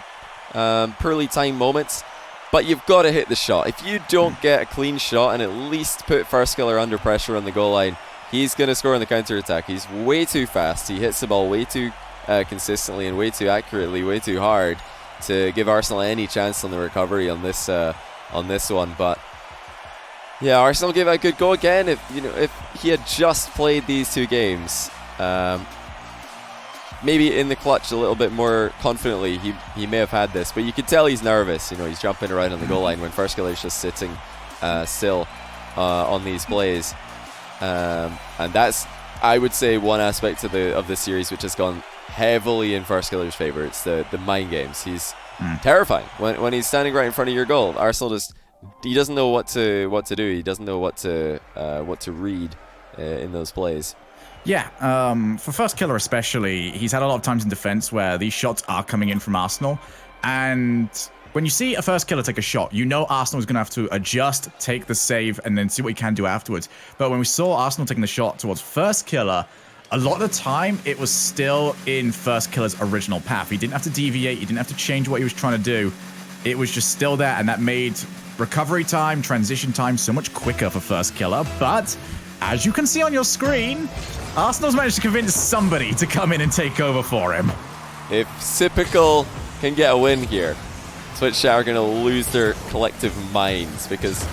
C: poorly timed moments. But you've got to hit the shot. If you don't get a clean shot and at least put Firstkiller under pressure on the goal line, he's going to score on the counter-attack. He's way too fast. He hits the ball way too consistently and way too accurately, way too hard to give Arsenal any chance on the recovery on this one. But yeah, Arsenal gave it a good go again. If he had just played these two games, maybe in the clutch a little bit more confidently, he may have had this. But you could tell he's nervous. He's jumping around on the goal line when Firstkiller's just sitting still on these plays. And that's, I would say, one aspect of the series which has gone heavily in Firstkiller's favour. It's the mind games. He's terrifying when he's standing right in front of your goal. Arsenal he doesn't know what to do. He doesn't know what to read in those plays.
B: Yeah, for Firstkiller especially, he's had a lot of times in defense where these shots are coming in from Arsenal. And when you see a Firstkiller take a shot, you know Arsenal is going to have to adjust, take the save, and then see what he can do afterwards. But when we saw Arsenal taking the shot towards Firstkiller, a lot of the time it was still in Firstkiller's original path. He didn't have to deviate, he didn't have to change what he was trying to do. It was just still there, and that made recovery time, transition time so much quicker for Firstkiller. But as you can see on your screen, Arsenal's managed to convince somebody to come in and take over for him.
C: If Typical can get a win here, Twitch chat are going to lose their collective minds, because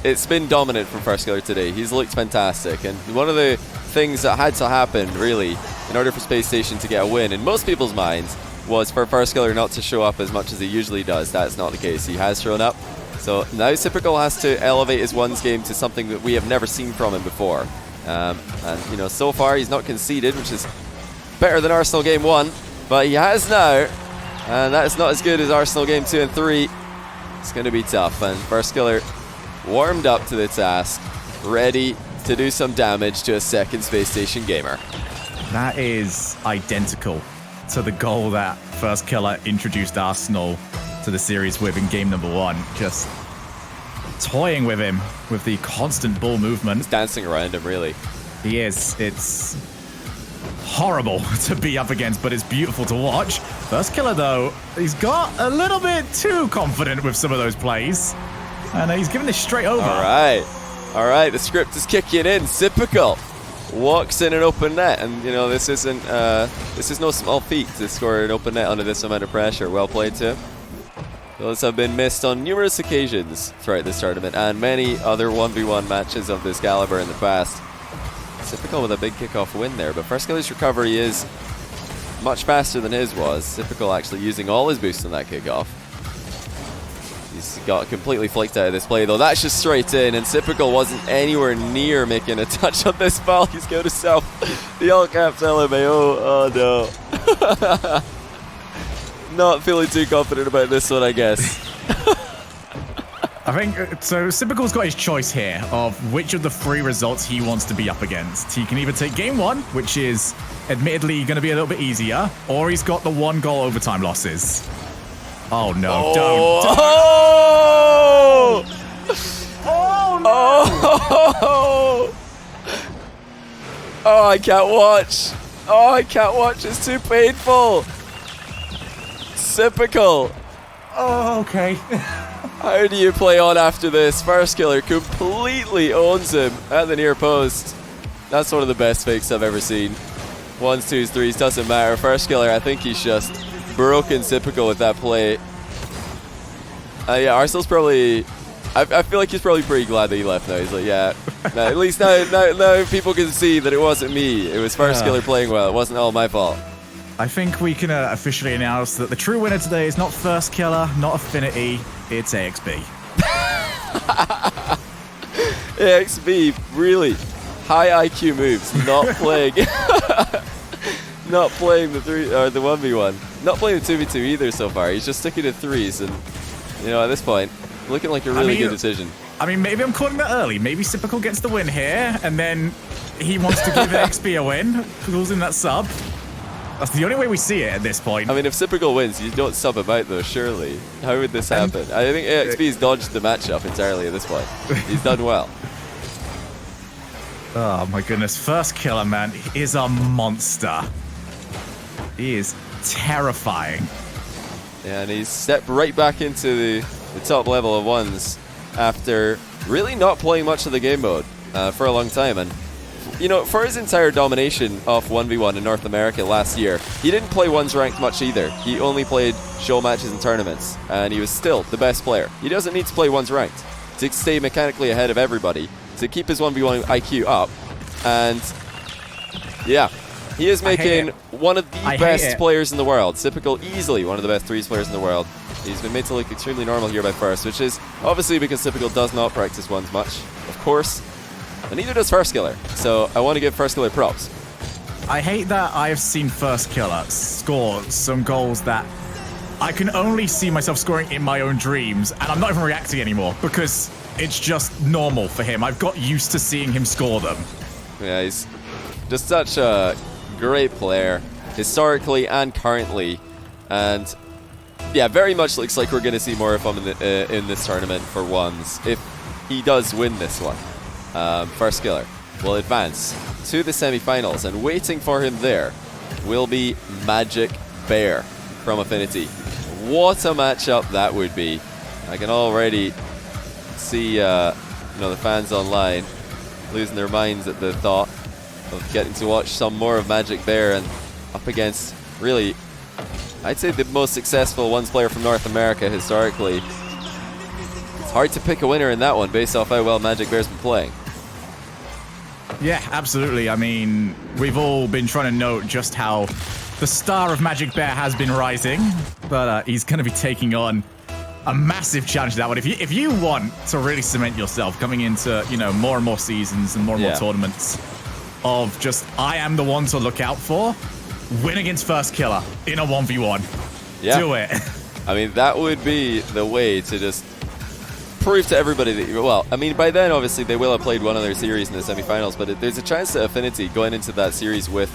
C: it's been dominant from Firstkiller today. He's looked fantastic, and one of the things that had to happen, really, in order for Spacestation to get a win, in most people's minds, was for Firstkiller not to show up as much as he usually does. That's not the case. He has shown up. So now Typical has to elevate his ones game to something that we have never seen from him before. And, you know, so far he's not conceded, which is better than Arsenal game 1, but he has now, and that's not as good as Arsenal game 2 and 3. It's going to be tough, and Firstkiller warmed up to the task, ready to do some damage to a second Spacestation gamer.
B: That is identical to the goal that Firstkiller introduced Arsenal to the series with in game number 1. Just toying with him with the constant ball movement.
C: He's dancing around him, really.
B: He is. It's horrible to be up against, but it's beautiful to watch. Firstkiller, though, he's got a little bit too confident with some of those plays, and he's giving this straight over.
C: All right, the script is kicking in. Typical walks in an open net, and you know this is no small feat to score an open net under this amount of pressure. Well played to him. Those have been missed on numerous occasions throughout this tournament and many other 1v1 matches of this caliber in the past. Typical with a big kickoff win there, but Firstkiller's recovery is much faster than his was. Typical actually using all his boosts on that kickoff. He's got completely flaked out of this play, though. That's just straight in, and Typical wasn't anywhere near making a touch on this ball. He's got himself the all-caps LMAO. Oh, no. Not feeling too confident about this one, I guess.
B: I think, so Typical's got his choice here of which of the 3 results he wants to be up against. He can either take game 1, which is admittedly going to be a little bit easier, or he's got the 1 goal overtime losses. Oh no, don't. Oh no!
C: Oh, I can't watch. Oh, I can't watch. It's too painful. Typical.
B: Oh, okay.
C: How do you play on after this? Firstkiller completely owns him at the near post. That's one of the best fakes I've ever seen. 1s, 2s, 3s, doesn't matter. Firstkiller, I think he's just broken Typical with that play. Yeah, Arsenal's probably... I feel like he's probably pretty glad that he left now. He's like, yeah, no, at least now people can see that it wasn't me. It was Firstkiller playing well. It wasn't all my fault.
B: I think we can officially announce that the true winner today is not Firstkiller, not Affinity, it's AXB.
C: AXB, really high IQ moves, not playing, not playing the 1v1, not playing the 2v2 either so far. He's just sticking to 3s, and you know at this point, looking like a really good decision.
B: I mean, maybe I'm calling that early. Maybe Typical gets the win here, and then he wants to give AXB a win, calls in that sub. That's the only way we see it at this point.
C: I mean, if Typical wins, you don't sub him out, though, surely. How would this happen? I think AXB's dodged the matchup entirely at this point. He's done well.
B: Oh, my goodness. Firstkiller, man, is a monster. He is terrifying.
C: Yeah, and he's stepped right back into the top level of 1s after really not playing much of the game mode for a long time. And you know, for his entire domination of 1v1 in North America last year, he didn't play 1s ranked much either. He only played show matches and tournaments, and he was still the best player. He doesn't need to play 1s ranked to stay mechanically ahead of everybody, to keep his 1v1 IQ up. And yeah, he is making one of the best players in the world. Typical, easily one of the best 3s players in the world. He's been made to look extremely normal here by First, which is obviously because Typical does not practice 1s much, of course. And neither does Firstkiller, so I want to give Firstkiller props.
B: I hate that I've seen Firstkiller score some goals that I can only see myself scoring in my own dreams, and I'm not even reacting anymore because it's just normal for him. I've got used to seeing him score them.
C: Yeah, he's just such a great player, historically and currently, and yeah, very much looks like we're going to see more of him in this tournament for 1s if he does win this one. Firstkiller will advance to the semi-finals, and waiting for him there will be Magic Bear from Affinity. What a matchup that would be. I can already see the fans online losing their minds at the thought of getting to watch some more of Magic Bear and up against really, I'd say, the most successful ones player from North America historically. It's hard to pick a winner in that one based off how well Magic Bear's been playing.
B: Yeah, absolutely. I mean, we've all been trying to note just how the star of Magic Bear has been rising, but he's going to be taking on a massive challenge to that one. If you want to really cement yourself coming into, you know, more and more seasons and more tournaments of just, I am the one to look out for, win against Firstkiller in a 1v1.
C: Yeah.
B: Do it.
C: I mean, that would be the way to just prove to everybody that, well, I mean, by then, obviously, they will have played one other series in the semifinals, but there's a chance that Affinity going into that series with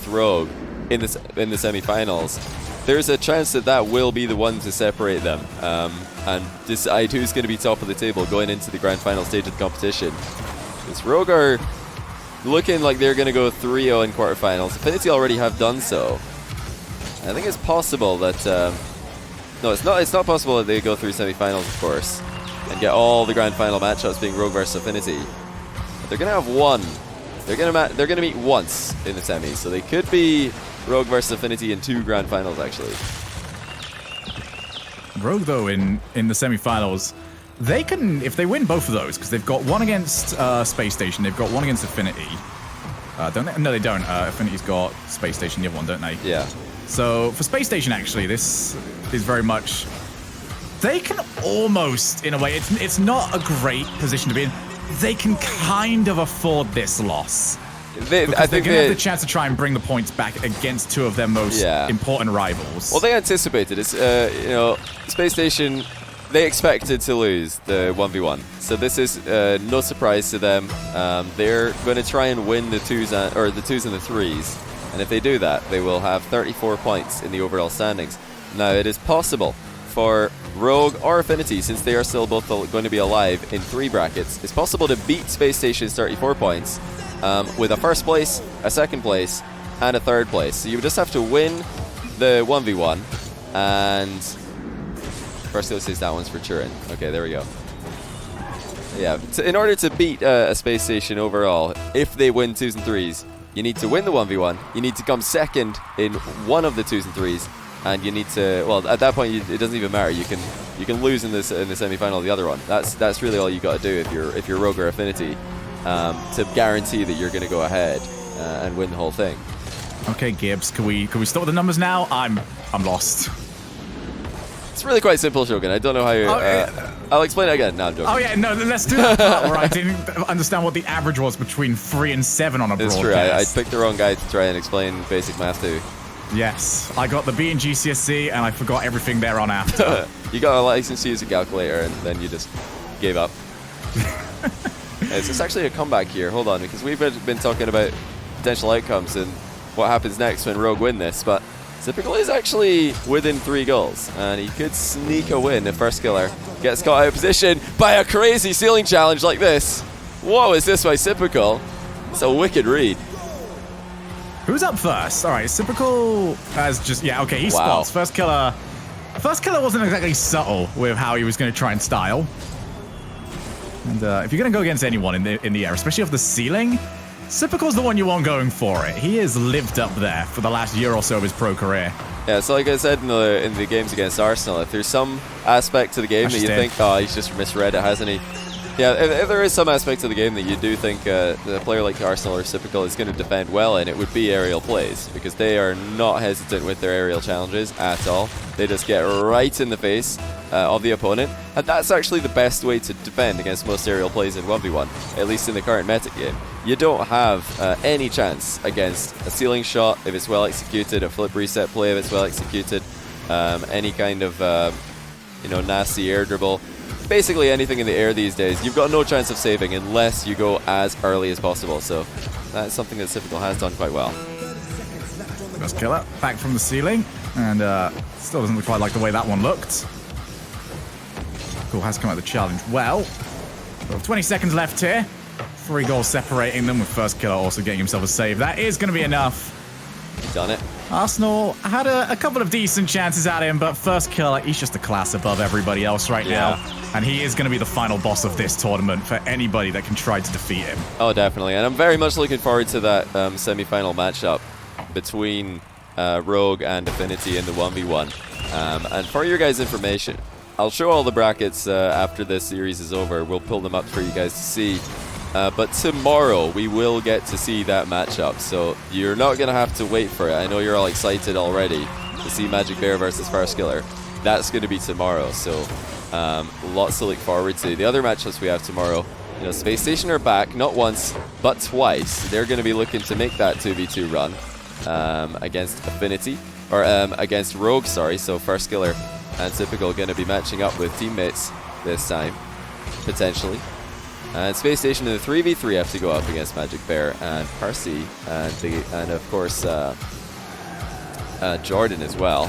C: Rogue in the semifinals, there's a chance that that will be the one to separate them and decide who's going to be top of the table going into the grand final stage of the competition. Because Rogue are looking like they're going to go 3-0 in quarterfinals. Affinity already have done so. I think it's possible that no, it's not possible that they go through semifinals, of course, and get all the grand final matchups being Rogue versus Affinity. But they're going to have one. They're going to meet once in the semis, so they could be Rogue versus Affinity in 2 grand finals, actually.
B: Rogue, though, in the semifinals, they can, if they win both of those, because they've got one against Spacestation, they've got one against Affinity. Don't they? No, they don't. Affinity's got Spacestation, the other one, don't they?
C: Yeah.
B: So for Spacestation, actually, this is very much, they can almost, in a way, it's not a great position to be in. They can kind of afford this loss. I think they're going to have the chance to try and bring the points back against 2 of their most important rivals.
C: Well, they anticipated. It's you know, Space Station, they expected to lose the 1v1, so this is no surprise to them. They're going to try and win the 2s and the 3s, and if they do that, they will have 34 points in the overall standings. Now, it is possible for Rogue or Affinity, since they are still both going to be alive in 3 brackets, it's possible to beat Space Station's 34 points with a first place, a second place, and a third place. So you would just have to win the 1v1, and Firstkiller says that one's for Turin. Okay, there we go. Yeah, in order to beat a Space Station overall, if they win 2s and 3s, you need to win the 1v1, you need to come second in one of the 2s and 3s, and you need to, well, at that point it doesn't even matter. You can lose in the semi-final of the other one. That's really all you got to do if you're Rogue or Affinity, to guarantee that you're going to go ahead and win the whole thing.
B: Okay, Gibbs, can we start with the numbers now? I'm lost.
C: It's really quite simple, Shogun. I don't know how you. I'll explain it again. No, I'm joking.
B: Oh yeah, no, let's do that part where I didn't understand what the average was between 3 and 7 on a broadcast.
C: It's true. I picked the wrong guy to try and explain basic math to.
B: Yes, I got the B in GCSE and I forgot everything thereon after.
C: You got a license to use a calculator and then you just gave up. It's actually a comeback here. Hold on, because we've been talking about potential outcomes and what happens next when Rogue win this, but Typical is actually within 3 goals, and he could sneak a win if Firstkiller gets caught out of position by a crazy ceiling challenge like this. Whoa, is this by Typical? It's a wicked read.
B: Who's up first? All right, Typical has just, yeah, okay, he spots. Firstkiller wasn't exactly subtle with how he was going to try and style. And if you're going to go against anyone in the air, especially off the ceiling, Typical's the one you want going for it. He has lived up there for the last year or so of his pro career.
C: Yeah, so like I said in the games against Arsenal, if there's some aspect to the game that you think, oh, he's just misread it, hasn't he? Yeah, if there is some aspect of the game that you do think a player like Arsenal or Typical is going to defend well in, it would be aerial plays, because they are not hesitant with their aerial challenges at all. They just get right in the face of the opponent, and that's actually the best way to defend against most aerial plays in 1v1, at least in the current meta game. You don't have any chance against a ceiling shot if it's well executed, a flip reset play if it's well executed, any kind of nasty air dribble. Basically anything in the air these days, you've got no chance of saving unless you go as early as possible. So that's something that Typical has done quite well.
B: Firstkiller back from the ceiling, and still doesn't quite like the way that one looked. Cool, has come out of the challenge well. 20 seconds left here. 3 goals separating them, with Firstkiller also getting himself a save. That is going to be enough
C: Done it.
B: Arsenal had a couple of decent chances at him, but Firstkiller, he's just a class above everybody else right now. And he is going to be the final boss of this tournament for anybody that can try to defeat him.
C: Oh, definitely. And I'm very much looking forward to that semi-final matchup between Rogue and Affinity in the 1v1. And for your guys' information, I'll show all the brackets after this series is over. We'll pull them up for you guys to see. But tomorrow, we will get to see that matchup. So you're not going to have to wait for it. I know you're all excited already to see Magic Bear versus Firstkiller. That's going to be tomorrow. So lots to look forward to. The other matchups we have tomorrow, you know, Spacestation are back, not once, but twice. They're going to be looking to make that 2v2 run against Affinity, or against Rogue, sorry. So Firstkiller and Typical going to be matching up with teammates this time, potentially. And Spacestation in the 3v3 have to go up against Magic Bear and Percy, and of course Jordan as well.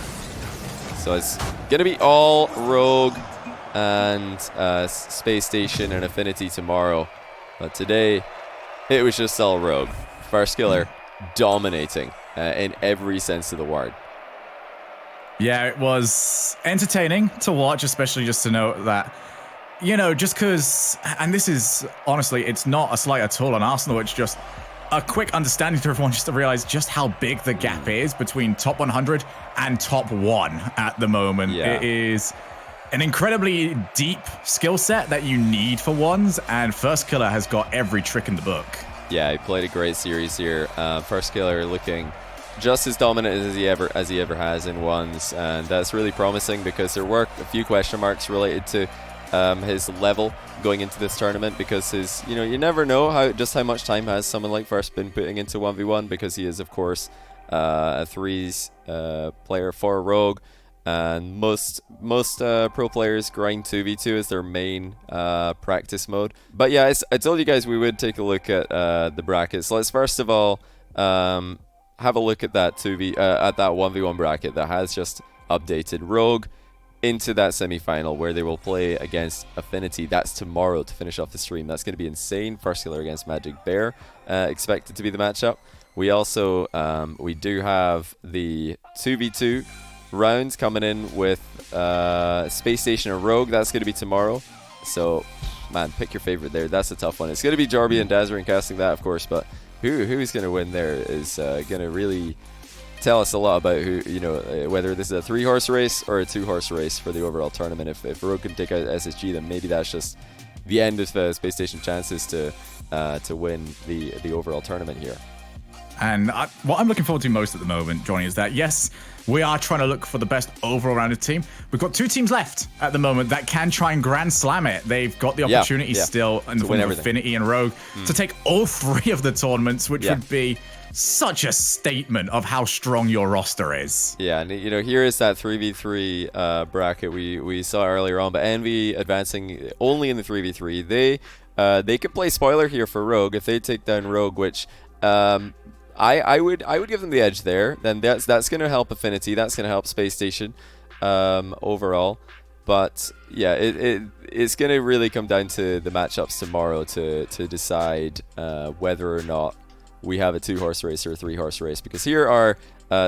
C: So it's going to be all Rogue and Spacestation and Affinity tomorrow. But today, it was just all Rogue. Firstkiller dominating in every sense of the word.
B: Yeah, it was entertaining to watch, especially just to note that, you know, just because, and this is, honestly, it's not a slight at all on Arsenal, it's just a quick understanding to everyone just to realize just how big the gap is between top 100 and top 1 at the moment.
C: Yeah.
B: It is an incredibly deep skill set that you need for ones, and Firstkiller has got every trick in the book.
C: Yeah, he played a great series here. Firstkiller looking just as dominant as he ever has in ones, and that's really promising because there were a few question marks related to his level going into this tournament, because you never know how much time has someone like First been putting into 1v1, because he is of course a threes player for Rogue, and most pro players grind 2v2 as their main practice mode. But yeah, I told you guys we would take a look at the brackets. Let's first of all have a look at that 1v1 bracket that has just updated Rogue into that semi-final, where they will play against Affinity. That's tomorrow to finish off the stream. That's going to be insane. Firstkiller against Magic Bear, expected to be the matchup. We also we do have the 2v2 rounds coming in with Spacestation and Rogue. That's going to be tomorrow. So, man, pick your favorite there. That's a tough one. It's going to be Jarby and Dazarin casting that, of course, but who's going to win there is going to really tell us a lot about whether this is a 3-horse race or a 2-horse race for the overall tournament. If Rogue can take out SSG, then maybe that's just the end of Space Station chances to win the overall tournament here.
B: And what I'm looking forward to most at the moment, Johnny, is that yes, we are trying to look for the best overall rounded team. We've got 2 teams left at the moment that can try and grand slam it. They've got the opportunity still in the form of Affinity and Rogue to take all 3 of the tournaments, which would be such a statement of how strong your roster is.
C: Yeah, and here is that 3v3 bracket we saw earlier on, but Envy advancing only in the 3v3. They could play spoiler here for Rogue if they take down Rogue, which I would give them the edge there. Then that's going to help Affinity. That's going to help Space Station overall. But yeah, it's going to really come down to the matchups tomorrow to decide whether or not we have a 2-horse race or a 3-horse race. Because here are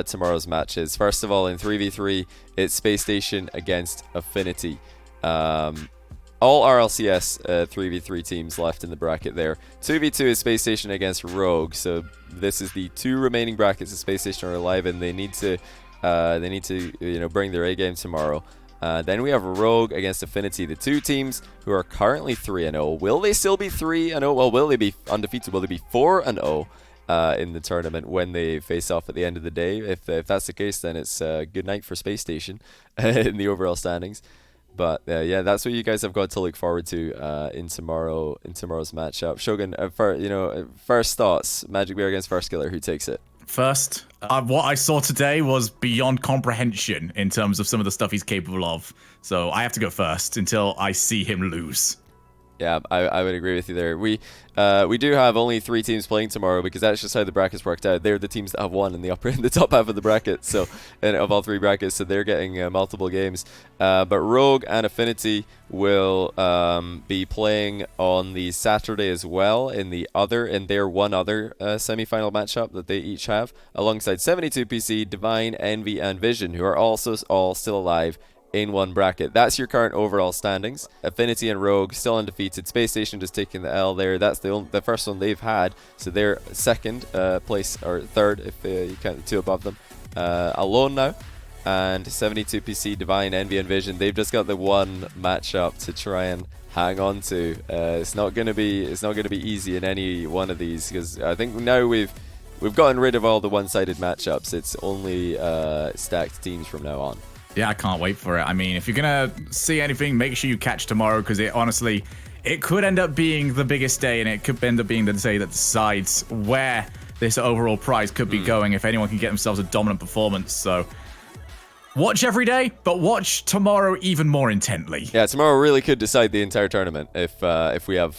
C: tomorrow's matches. First of all, in 3v3, it's Space Station against Affinity. All RLCS 3v3 teams left in the bracket there. 2v2 is Space Station against Rogue. So this is the 2 remaining brackets that Space Station are alive in. They need to bring their A game tomorrow. Then we have Rogue against Affinity, the 2 teams who are currently 3-0. Will they still be 3-0? Well, will they be undefeated? Will they be 4-0 in the tournament when they face off at the end of the day? If that's the case, then it's good night for Space Station in the overall standings. But yeah, that's what you guys have got to look forward to in tomorrow's matchup. Shogun, first thoughts: Magic Bear against Firstkiller. Who takes it?
B: First, what I saw today was beyond comprehension in terms of some of the stuff he's capable of. So I have to go first until I see him lose.
C: Yeah, I would agree with you there. We do have only 3 teams playing tomorrow because that's just how the brackets worked out. They're the teams that have won in the top half of the bracket, so of all 3 brackets, so they're getting multiple games. But Rogue and Affinity will be playing on the Saturday as well in their one other semi-final matchup that they each have, alongside 72PC, Divine, Envy, and Vision, who are also all still alive in one bracket. That's your current overall standings. Affinity and Rogue still undefeated. Spacestation just taking the L there. That's the first one they've had, so they're second place, or third if you count the 2 above them, alone now. And 72PC, Divine, Envy, and Vision, they've just got the one matchup to try and hang on to. It's not going to be easy in any one of these, because I think now we've gotten rid of all the one-sided matchups. It's only stacked teams from now on.
B: Yeah, I can't wait for it. I mean, if you're going to see anything, make sure you catch tomorrow, because it could end up being the biggest day, and it could end up being the day that decides where this overall prize could be going, if anyone can get themselves a dominant performance. So watch every day, but watch tomorrow even more intently.
C: Yeah, tomorrow really could decide the entire tournament if we have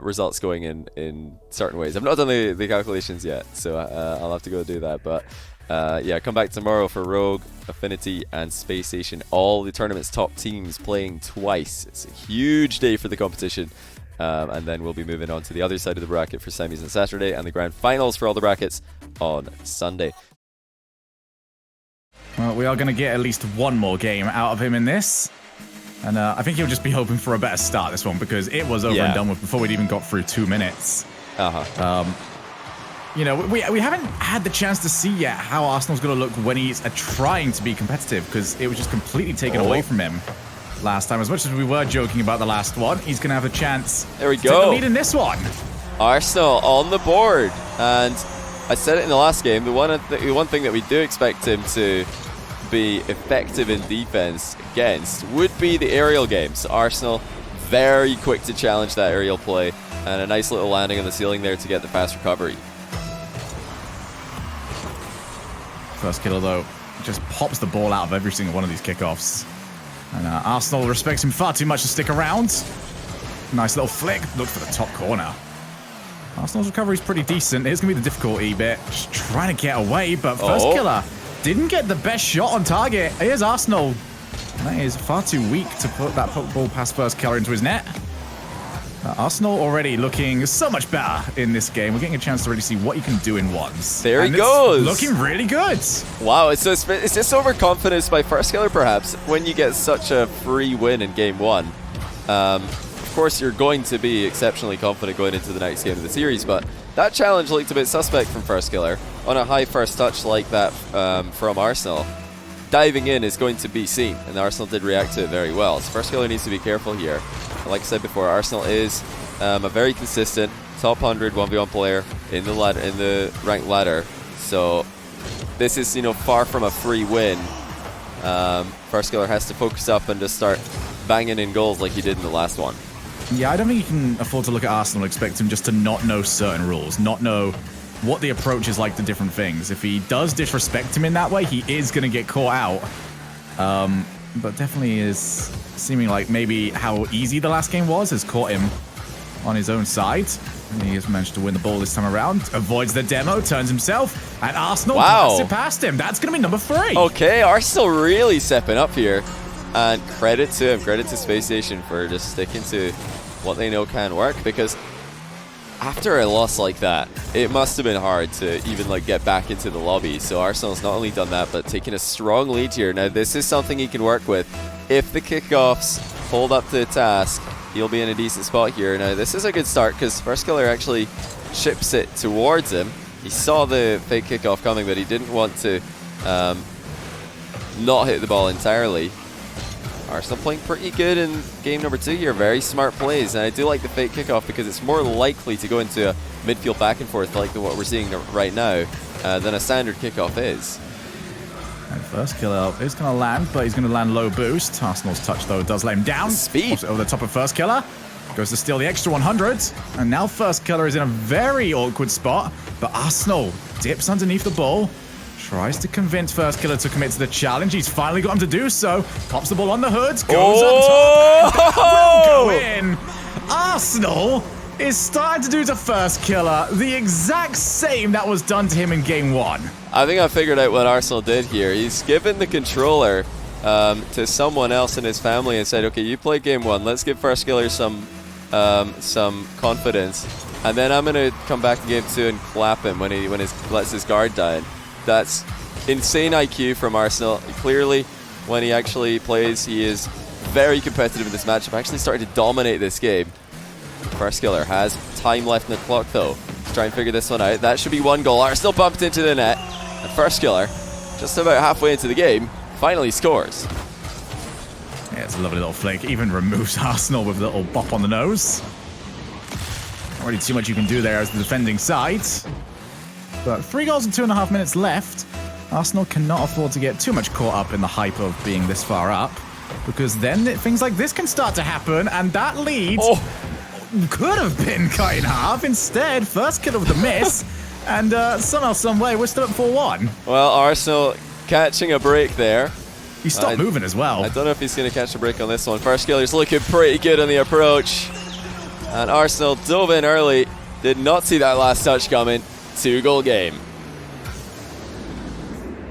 C: results going in certain ways. I've not done the calculations yet, so I'll have to go do that. But yeah, come back tomorrow for Rogue, Affinity, and Spacestation. All the tournament's top teams playing twice. It's a huge day for the competition. And then we'll be moving on to the other side of the bracket for semis on Saturday and the grand finals for all the brackets on Sunday.
B: Well, we are going to get at least one more game out of him in this. And I think he'll just be hoping for a better start this one, because it was over and done with before we'd even got through 2 minutes. You know, we haven't had the chance to see yet how Arsenal's going to look when he's trying to be competitive, because it was just completely taken away from him last time. As much as we were joking about the last one, he's going to have a chance
C: to
B: take the lead in this one.
C: Arsenal on the board. And I said it in the last game, the one thing that we do expect him to be effective in defense against would be the aerial games. Arsenal very quick to challenge that aerial play, and a nice little landing on the ceiling there to get the fast recovery.
B: Firstkiller, though, just pops the ball out of every single one of these kickoffs. And Arsenal respects him far too much to stick around. Nice little flick. Look for the top corner. Arsenal's recovery is pretty decent. Here's going to be the difficulty bit. Just trying to get away, but Firstkiller didn't get the best shot on target. Here's Arsenal. That is far too weak to put that ball past Firstkiller into his net. Arsenal already looking so much better in this game. We're getting a chance to really see what you can do in ones.
C: There he goes.
B: Looking really good.
C: Wow, it's just overconfidence by Firstkiller, perhaps, when you get such a free win in game 1. Of course, you're going to be exceptionally confident going into the next game of the series, but that challenge looked a bit suspect from Firstkiller on a high first touch like that from Arsenal. Diving in is going to be seen, and Arsenal did react to it very well. So Firstkiller needs to be careful here. Like I said before, Arsenal is a very consistent top 100 1v1 player in the ranked ladder. So this is, far from a free win. Firstkiller has to focus up and just start banging in goals like he did in the last one.
B: Yeah, I don't think you can afford to look at Arsenal and expect him just to not know certain rules, not know what the approach is like to different things. If he does disrespect him in that way, he is going to get caught out. But definitely is seeming like maybe how easy the last game was has caught him on his own side. And he has managed to win the ball this time around. Avoids the demo, turns himself, and Arsenal blasts it past him. That's going to be number 3.
C: Okay, Arsenal really stepping up here. And credit to him, credit to Spacestation for just sticking to what they know can work, because after a loss like that, it must have been hard to even get back into the lobby. So Arsenal's not only done that, but taking a strong lead here. Now, this is something he can work with. If the kickoffs hold up to the task, he'll be in a decent spot here. Now, this is a good start because Firstkiller actually chips it towards him. He saw the fake kickoff coming, but he didn't want to not hit the ball entirely. Arsenal playing pretty good in game number 2 here. Very smart plays, and I do like the fake kickoff because it's more likely to go into a midfield back and forth like what we're seeing right now than a standard kickoff is.
B: And Firstkiller is going to land, but he's going to land low boost. Arsenal's touch, though, does let him down.
C: Speed.
B: Pops it over the top of Firstkiller. Goes to steal the extra 100. And now Firstkiller is in a very awkward spot, but Arsenal dips underneath the ball. Tries to convince Firstkiller to commit to the challenge. He's finally got him to do so. Pops the ball on the hood. Goes up top. That will go in. Arsenal is starting to do to Firstkiller the exact same that was done to him in game 1.
C: I think I figured out what Arsenal did here. He's given the controller to someone else in his family and said, okay, you play game 1. Let's give Firstkiller some confidence. And then I'm going to come back in game 2 and clap him when he lets his guard down. That's insane IQ from Arsenal. Clearly, when he actually plays, he is very competitive in this matchup. Actually started to dominate this game. Firstkiller has time left in the clock, though. Let's try and figure this one out. That should be 1 goal. Arsenal bumped into the net. And Firstkiller, just about halfway into the game, finally scores.
B: Yeah, it's a lovely little flick. Even removes Arsenal with a little bop on the nose. Not really too much you can do there as the defending side. But 3 goals in 2.5 minutes left. Arsenal cannot afford to get too much caught up in the hype of being this far up, because then things like this can start to happen, and that lead could have been cut in half. Instead, Firstkiller with the miss, and somehow, some way, we're still at 4-1.
C: Well, Arsenal catching a break there.
B: He stopped moving as well.
C: I don't know if he's going to catch a break on this one. Firstkiller's looking pretty good on the approach. And Arsenal dove in early. Did not see that last touch coming. 2-goal game.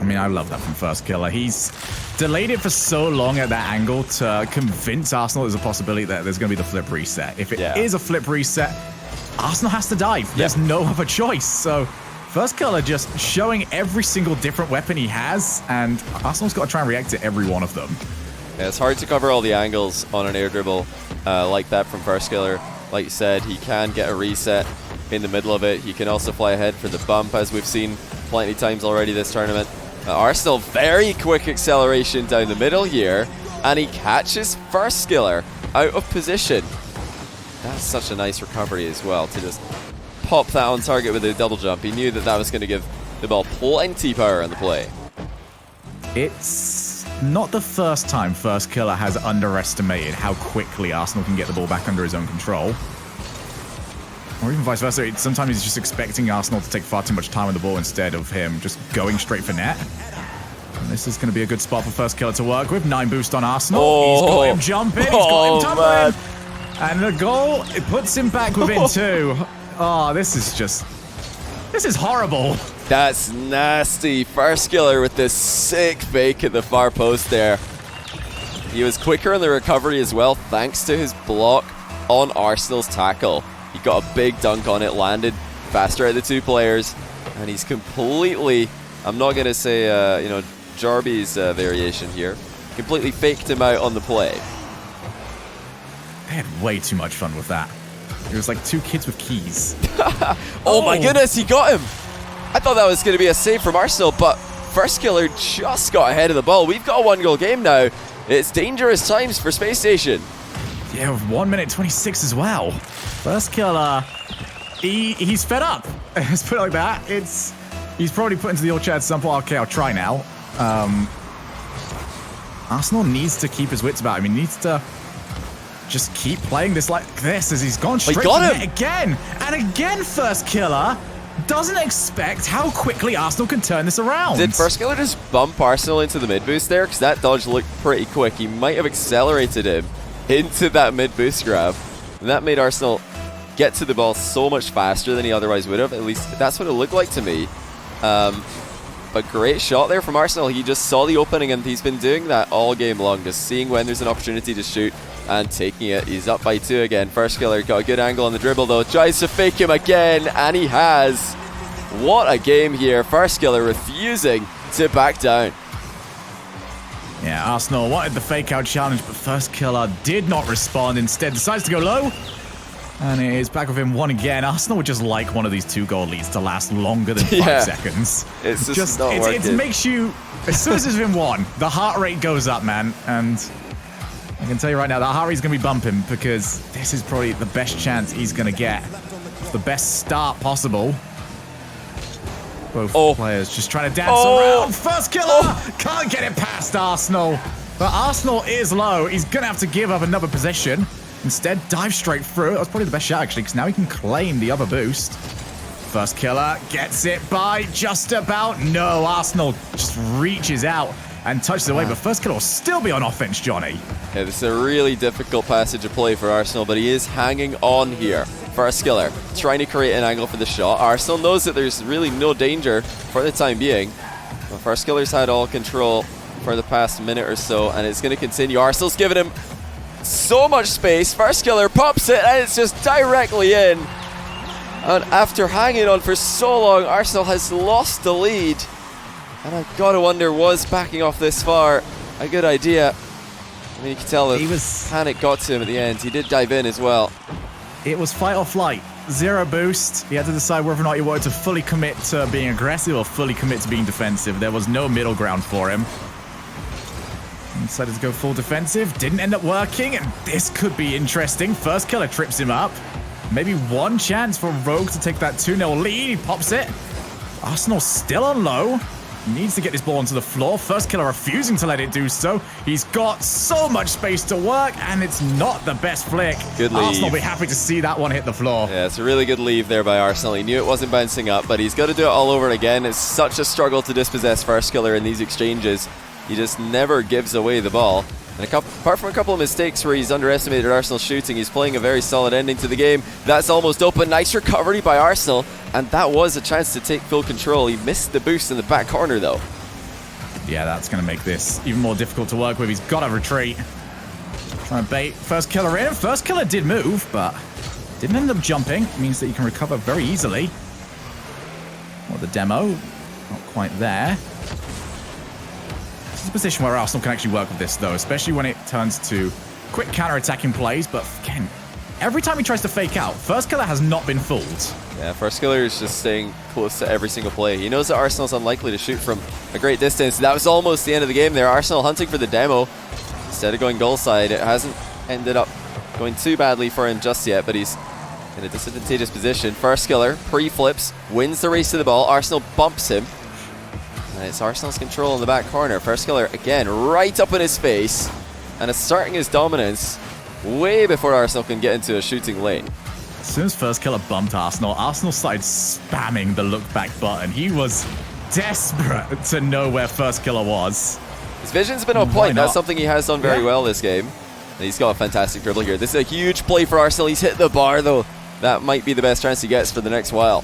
B: I mean, I love that from Firstkiller. He's delayed it for so long at that angle to convince Arsenal there's a possibility that there's going to be the flip reset. If it is a flip reset, Arsenal has to dive. There's no other choice. So Firstkiller just showing every single different weapon he has, and Arsenal's got to try and react to every one of them.
C: Yeah, it's hard to cover all the angles on an air dribble like that from Firstkiller. Like you said, he can get a reset in the middle of it. He can also fly ahead for the bump, as we've seen plenty of times already this tournament. Arsenal, very quick acceleration down the middle here, and he catches Firstkiller out of position. That's such a nice recovery as well, to just pop that on target with a double jump. He knew that that was going to give the ball plenty power on the play.
B: It's not the first time Firstkiller has underestimated how quickly Arsenal can get the ball back under his own control. Or even vice versa. Sometimes he's just expecting Arsenal to take far too much time on the ball instead of him just going straight for net. And this is going to be a good spot for Firstkiller to work with. 9 boost on Arsenal. He's got him jumping. He's got him tumbling. And the goal, it puts him back within 2. Oh, this is horrible.
C: That's nasty. Firstkiller with this sick fake at the far post there. He was quicker in the recovery as well, thanks to his block on Arsenal's tackle. He got a big dunk on it, landed faster at the 2 players, and he's completely, I'm not going to say, Jarby's variation here, completely faked him out on the play.
B: They had way too much fun with that. It was like 2 kids with keys.
C: Oh my goodness, he got him! I thought that was going to be a save from Arsenal, but Firstkiller just got ahead of the ball. We've got a 1-goal game now. It's dangerous times for Spacestation.
B: Yeah, with 1 minute 26 as well. Firstkiller, he's fed up. Let's put it like that. He's probably put into the old chat at some point. Okay, I'll try now. Arsenal needs to keep his wits about him. He needs to just keep playing this like this, as he's gone straight to net again. And again, Firstkiller doesn't expect how quickly Arsenal can turn this around.
C: Did Firstkiller just bump Arsenal into the mid boost there? Because that dodge looked pretty quick. He might have accelerated him into that mid boost grab. And that made Arsenal get to the ball so much faster than he otherwise would have. At least that's what it looked like to me. But great shot there from Arsenal. He just saw the opening, and he's been doing that all game long, just seeing when there's an opportunity to shoot and taking it. He's up by 2 again. Firstkiller got a good angle on the dribble though. Tries to fake him again, and he has. What a game here. Firstkiller refusing to back down.
B: Yeah, Arsenal wanted the fake out challenge, but Firstkiller did not respond. Instead, decides to go low. And it is back with him 1 again. Arsenal would just like one of these 2-goal leads to last longer than 5 seconds.
C: It's just not working.
B: It makes you, as soon as it's been 1, the heart rate goes up, man. And I can tell you right now, that heart rate's going to be bumping, because this is probably the best chance he's going to get. The best start possible. Both players just trying to dance around. Firstkiller can't get it past Arsenal. But Arsenal is low. He's going to have to give up another possession. Instead, dive straight through. That was probably the best shot, actually, because now he can claim the other boost. Firstkiller gets it by just about. No, Arsenal just reaches out and touches away, but Firstkiller will still be on offense, Johnny.
C: Yeah, this is a really difficult passage of play for Arsenal, but he is hanging on here. Firstkiller trying to create an angle for the shot. Arsenal knows that there's really no danger for the time being. But Firstkiller's had all control for the past minute or so, and it's going to continue. Arsenal's giving him so much space. Firstkiller pops it, and it's just directly in. And after hanging on for so long, Arsenal has lost the lead. And I've got to wonder, was backing off this far a good idea? I mean, you can tell the panic got to him at the end. He did dive in as well.
B: It was fight or flight. 0 boost. He had to decide whether or not he wanted to fully commit to being aggressive or fully commit to being defensive. There was no middle ground for him. He decided to go full defensive. Didn't end up working, and this could be interesting. Firstkiller trips him up. Maybe one chance for Rogue to take that 2-0 lead. He pops it. Arsenal still on low. Needs to get this ball onto the floor. Firstkiller refusing to let it do so. He's got so much space to work, and it's not the best flick.
C: Good leave.
B: Arsenal will be happy to see that one hit the floor.
C: Yeah, it's a really good leave there by Arsenal. He knew it wasn't bouncing up, but he's got to do it all over again. It's such a struggle to dispossess Firstkiller in these exchanges. He just never gives away the ball. And apart from a couple of mistakes where he's underestimated Arsenal's shooting, he's playing a very solid ending to the game. That's almost open. Nice recovery by Arsenal. And that was a chance to take full control. He missed the boost in the back corner, though.
B: Yeah, that's going to make this even more difficult to work with. He's got to retreat. Trying to bait Firstkiller in. Firstkiller did move, but didn't end up jumping. It means that you can recover very easily. Well, the demo, not quite there. This is a position where Arsenal can actually work with this, though, especially when it turns to quick counter-attacking plays. But again, every time he tries to fake out, Firstkiller has not been fooled.
C: Yeah, Firstkiller is just staying close to every single play. He knows that Arsenal's unlikely to shoot from a great distance. That was almost the end of the game there. Arsenal hunting for the demo instead of going goal side. It hasn't ended up going too badly for him just yet, but he's in a disadvantageous position. Firstkiller pre-flips, wins the race to the ball. Arsenal bumps him. And it's Arsenal's control in the back corner. Firstkiller, again, right up in his face and asserting his dominance way before Arsenal can get into a shooting lane.
B: As soon as Firstkiller bumped Arsenal started spamming the look back button. He was desperate to know where Firstkiller was.
C: His vision's been on point. That's something he has done very well this game. And he's got a fantastic dribble here. This is a huge play for Arsenal. He's hit the bar, though. That might be the best chance he gets for the next while.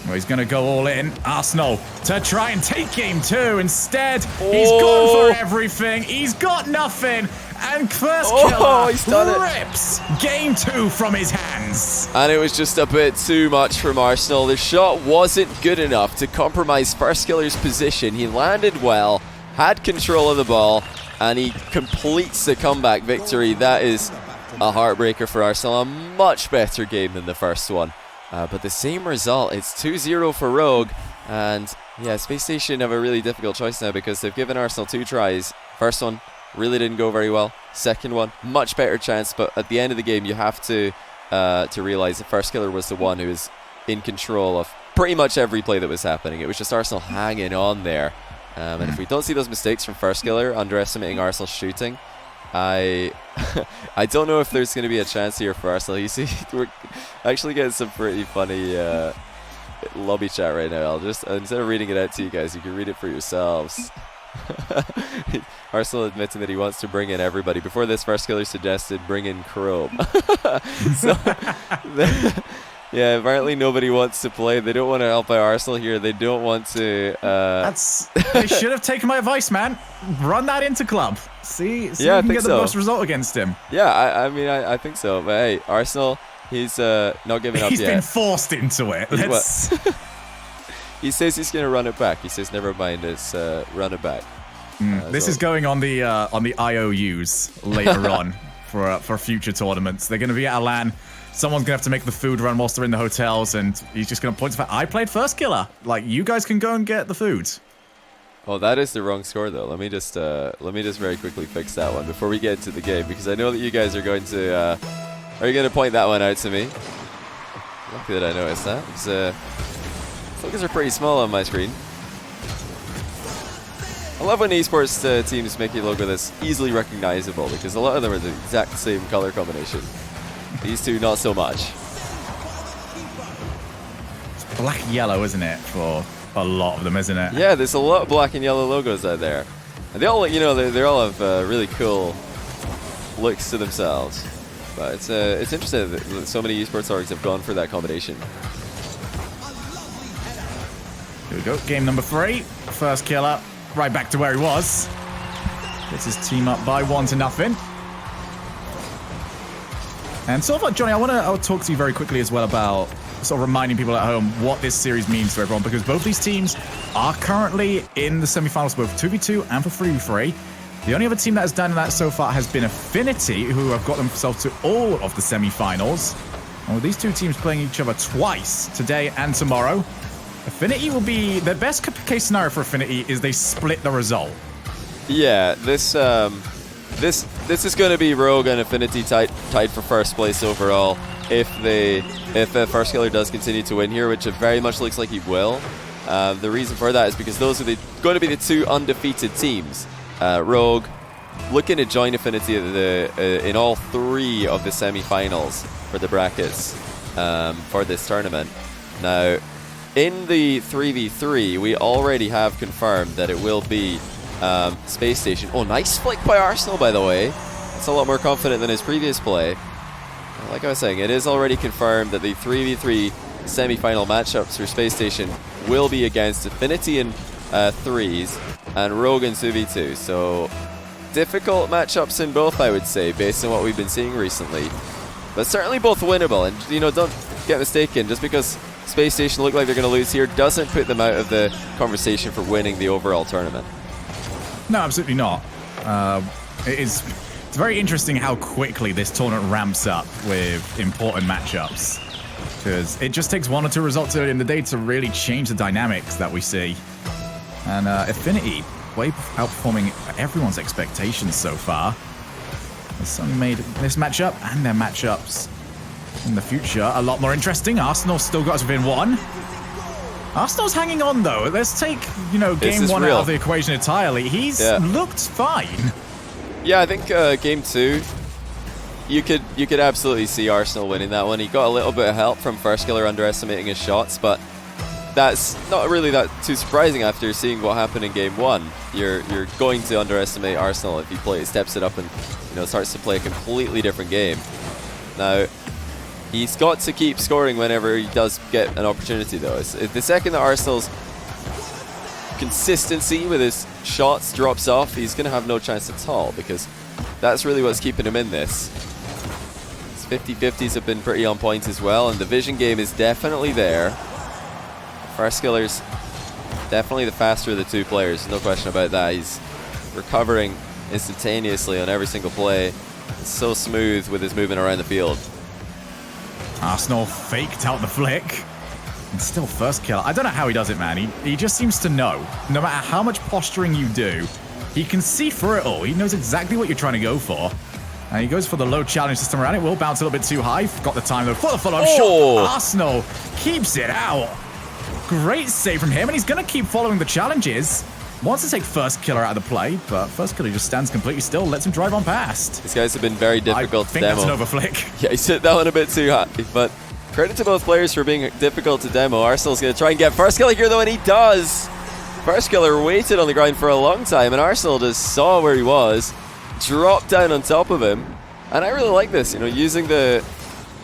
B: Well, he's going to go all in. Arsenal to try and take game 2. Instead, he's gone for everything. He's got nothing. And Firstkiller rips game 2 from his hands.
C: And it was just a bit too much from Arsenal. The shot wasn't good enough to compromise Firstkiller's position. He landed well, had control of the ball, and he completes the comeback victory. That is a heartbreaker for Arsenal. A much better game than the first one. But the same result. It's 2-0 for Rogue. And yeah, Spacestation have a really difficult choice now because they've given Arsenal 2 tries. First one really didn't go very well. Second one, much better chance. But at the end of the game, you have to realize that Firstkiller was the one who was in control of pretty much every play that was happening. It was just Arsenal hanging on there. And if we don't see those mistakes from Firstkiller, underestimating Arsenal's shooting, I don't know if there's going to be a chance here for Arsenal. You see, we're actually getting some pretty funny lobby chat right now. Instead of reading it out to you guys, you can read it for yourselves. Arsenal admitting that he wants to bring in everybody. Before this, Firstkiller suggested bring in Chrome. So, yeah, apparently nobody wants to play. They don't want to help out Arsenal here. They don't want to...
B: They should have taken my advice, man. Run that into club. See if you can get the most result against him.
C: Yeah, I mean, I think so. But hey, Arsenal, he's not giving up yet.
B: He's been forced into it.
C: He says he's going to run it back. He says, never mind, it's run it back.
B: This is going on the IOUs later on for future tournaments. They're going to be at a LAN. Someone's going to have to make the food run whilst they're in the hotels, and he's just going to point to the fact, I played Firstkiller. Like, you guys can go and get the food.
C: Oh, that is the wrong score, though. Let me just very quickly fix that one before we get into the game, because I know that you guys are going to... are you going to point that one out to me? Lucky that I noticed that, because focus are pretty small on my screen. I love when esports teams make a logo that's easily recognizable, because a lot of them are the exact same color combination. These two, not so much.
B: It's black and yellow, isn't it, for a lot of them, isn't it?
C: Yeah, there's a lot of black and yellow logos out there. And they all, you know, they all have really cool looks to themselves. But it's interesting that so many esports orgs have gone for that combination.
B: Here we go, game number 3. Firstkiller, right back to where he was. Gets his team up by 1-0. And sort of, Johnny, I'll talk to you very quickly as well about sort of reminding people at home what this series means to everyone, because both these teams are currently in the semi-finals, both 2v2 and for 3v3. The only other team that has done that so far has been Affinity, who have got themselves to all of the semi-finals. And with these two teams playing each other twice, today and tomorrow, Affinity will be... The best case scenario for Affinity is they split the result.
C: Yeah, this is going to be Rogue and Affinity tied for first place overall. If Firstkiller does continue to win here, which it very much looks like he will. The reason for that is because those are going to be the 2 undefeated teams. Rogue looking to join Affinity in all 3 of the semi-finals for the brackets for this tournament. Now, in the 3v3, we already have confirmed that it will be Spacestation. Oh, nice flick by Arsenal, by the way. It's a lot more confident than his previous play. Like I was saying, it is already confirmed that the 3v3 semi-final matchups for Spacestation will be against Affinity in 3s and Rogue in 2v2. So, difficult matchups in both, I would say, based on what we've been seeing recently. But certainly both winnable. And, you know, don't get mistaken, just because Spacestation look like they're going to lose here doesn't put them out of the conversation for winning the overall tournament.
B: No, absolutely not. It's very interesting how quickly this tournament ramps up with important matchups, because it just takes 1 or 2 results early in the day to really change the dynamics that we see. And Affinity, way outperforming everyone's expectations so far, has suddenly made this matchup and their matchups in the future a lot more interesting. Arsenal still got us within 1. Arsenal's hanging on, though. Let's take, you know, game 1 out of the equation entirely. He's looked fine.
C: Yeah, I think game 2, you could absolutely see Arsenal winning that one. He got a little bit of help from Firstkiller underestimating his shots, but that's not really that too surprising after seeing what happened in game 1. You're going to underestimate Arsenal if he steps it up and, you know, starts to play a completely different game. Now, he's got to keep scoring whenever he does get an opportunity, though. The second that Arsenal's consistency with his shots drops off, he's going to have no chance at all, because that's really what's keeping him in this. His 50-50s have been pretty on point as well, and the vision game is definitely there. Firstkiller's definitely the faster of the 2 players, no question about that. He's recovering instantaneously on every single play. It's so smooth with his movement around the field.
B: Arsenal faked out the flick. And still Firstkiller. I don't know how he does it, man. He just seems to know. No matter how much posturing you do, he can see through it all. He knows exactly what you're trying to go for. And he goes for the low challenge system around it. Will bounce a little bit too high. Got the time, though, for the follow-up shot. Arsenal keeps it out. Great save from him, and he's going to keep following the challenges. Wants to take Firstkiller out of the play, but Firstkiller just stands completely still, lets him drive on past.
C: These guys have been very difficult to demo.
B: I think that's an overflick.
C: Yeah, he hit that one a bit too high, but credit to both players for being difficult to demo. Arsenal's going to try and get Firstkiller here, though, and he does. Firstkiller waited on the ground for a long time, and Arsenal just saw where he was, dropped down on top of him, and I really like this, you know, using the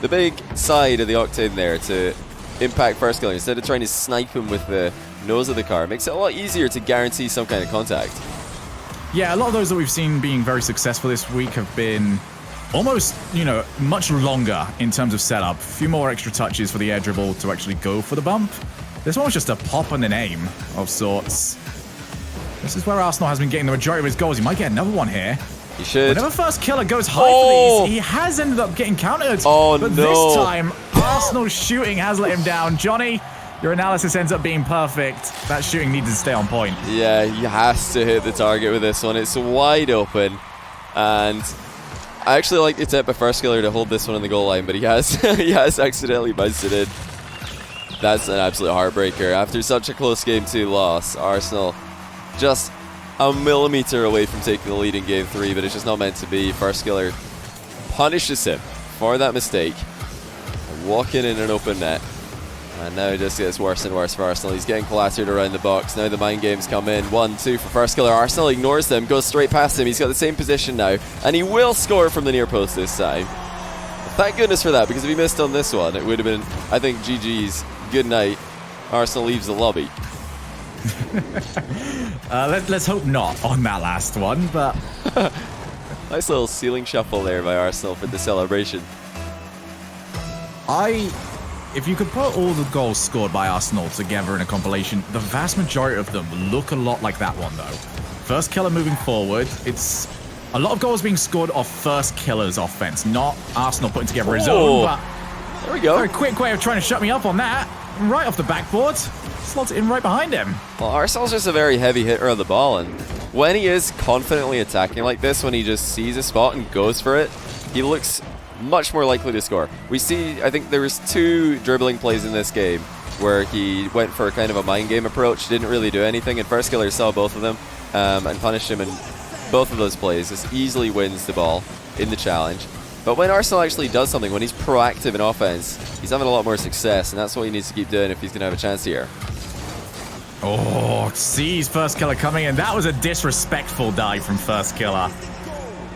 C: big side of the Octane there to impact Firstkiller instead of trying to snipe him with the nose of the car. Makes it a lot easier to guarantee some kind of contact.
B: Yeah, a lot of those that we've seen being very successful this week have been almost, you know, much longer in terms of setup. A few more extra touches for the air dribble to actually go for the bump. This one was just a pop and an aim of sorts. This is where Arsenal has been getting the majority of his goals. He might get another one here.
C: He should.
B: Whenever Firstkiller goes high for these, he has ended up getting countered.
C: Oh,
B: but this time, Arsenal's shooting has let him down. Johnny, your analysis ends up being perfect. That shooting needed to stay on point.
C: Yeah, he has to hit the target with this one. It's wide open. And I actually like the attempt by Firstkiller to hold this one on the goal line, but he has he has accidentally bounced it in. That's an absolute heartbreaker. After such a close game 2 loss, Arsenal just a millimeter away from taking the lead in game 3, but it's just not meant to be. Firstkiller punishes him for that mistake, walking in an open net. And now it just gets worse and worse for Arsenal. He's getting clattered around the box. Now the mind games come in. 1-2 for Firstkiller. Arsenal ignores them, goes straight past him. He's got the same position now, and he will score from the near post this time. Thank goodness for that, because if he missed on this one, it would have been, I think, GG's. Good night. Arsenal leaves the lobby.
B: Let's hope not on that last one, but...
C: Nice little ceiling shuffle there by Arsenal for the celebration.
B: If you could put all the goals scored by Arsenal together in a compilation, the vast majority of them look a lot like that one, though. Firstkiller moving forward, it's a lot of goals being scored off Firstkiller's offense, not Arsenal putting together his own, but
C: there we go.
B: Very quick way of trying to shut me up on that. Right off the backboard, slots it in right behind him.
C: Well, Arsenal's just a very heavy hitter of the ball, and when he is confidently attacking like this, when he just sees a spot and goes for it, he looks much more likely to score. We see, I think there was 2 dribbling plays in this game where he went for kind of a mind game approach, didn't really do anything, and Firstkiller saw both of them and punished him in both of those plays. Just easily wins the ball in the challenge. But when Arsenal actually does something, when he's proactive in offense, he's having a lot more success, and that's what he needs to keep doing if he's going to have a chance here.
B: Oh, sees Firstkiller coming in. That was a disrespectful dive from Firstkiller.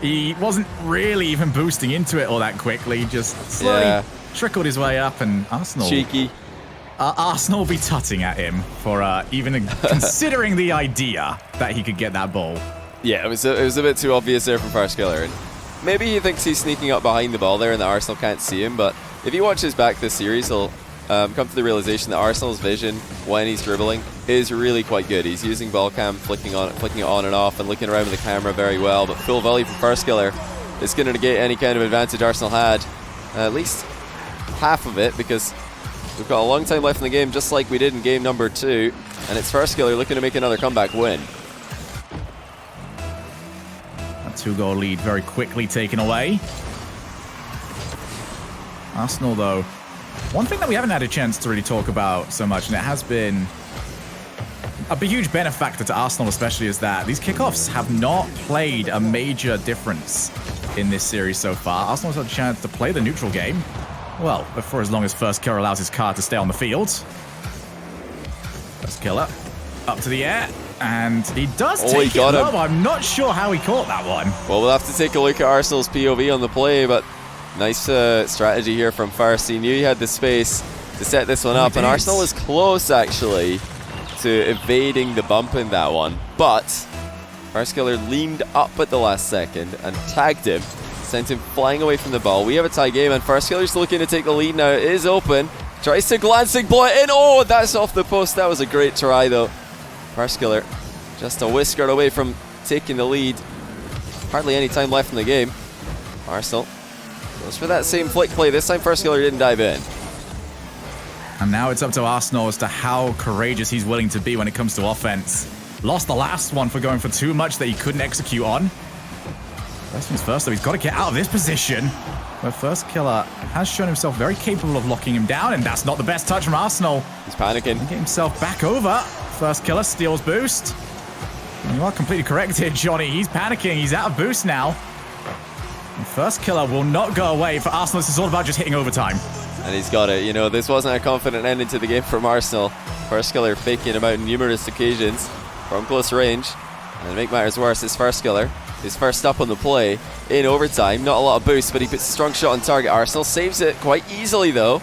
B: He wasn't really even boosting into it all that quickly, just slowly trickled his way up, and Arsenal...
C: Cheeky.
B: Arsenal will be tutting at him for even considering the idea that he could get that ball.
C: Yeah, it was a bit too obvious there from Firstkiller. And maybe he thinks he's sneaking up behind the ball there and that Arsenal can't see him, but if he watches back this series, he'll come to the realization that Arsenal's vision when he's dribbling is really quite good. He's using ball cam, flicking it on and off, and looking around with the camera very well. But full volley from Firstkiller is going to negate any kind of advantage Arsenal had, at least half of it, because we've got a long time left in the game, just like we did in game number 2, and it's Firstkiller looking to make another comeback win.
B: A 2-goal lead very quickly taken away. Arsenal, though, one thing that we haven't had a chance to really talk about so much, and it has been a huge benefactor to Arsenal especially, is that these kickoffs have not played a major difference in this series so far. Arsenal's had a chance to play the neutral game, well, for as long as Firstkiller allows his car to stay on the field. Firstkiller up to the air, and he does take it low. I'm not sure how he caught that one.
C: Well, we'll have to take a look at Arsenal's POV on the play, but nice strategy here from First. He knew he had the space to set this one up, and Arsenal was close, actually, to evading the bump in that one. But Firstkiller leaned up at the last second and tagged him, sent him flying away from the ball. We have a tie game, and Firstkiller's looking to take the lead now. It is open. Tries to glancing blow it in. Oh, that's off the post. That was a great try, though. Firstkiller just a whisker away from taking the lead. Hardly any time left in the game. Arsenal goes for that same flick play. This time Firstkiller didn't dive in.
B: And now it's up to Arsenal as to how courageous he's willing to be when it comes to offense. Lost the last one for going for too much that he couldn't execute on. First things first, though, he's got to get out of this position, where Firstkiller has shown himself very capable of locking him down, and that's not the best touch from Arsenal.
C: He's panicking.
B: Get himself back over. Firstkiller steals boost. And you are completely correct here, Johnny. He's panicking. He's out of boost now. And Firstkiller will not go away. For Arsenal, this is all about just hitting overtime.
C: And he's got it. You know, this wasn't a confident ending to the game from Arsenal. Firstkiller faking him out on numerous occasions from close range. And to make matters worse, it's Firstkiller. His first up on the play in overtime. Not a lot of boost, but he puts a strong shot on target. Arsenal saves it quite easily, though.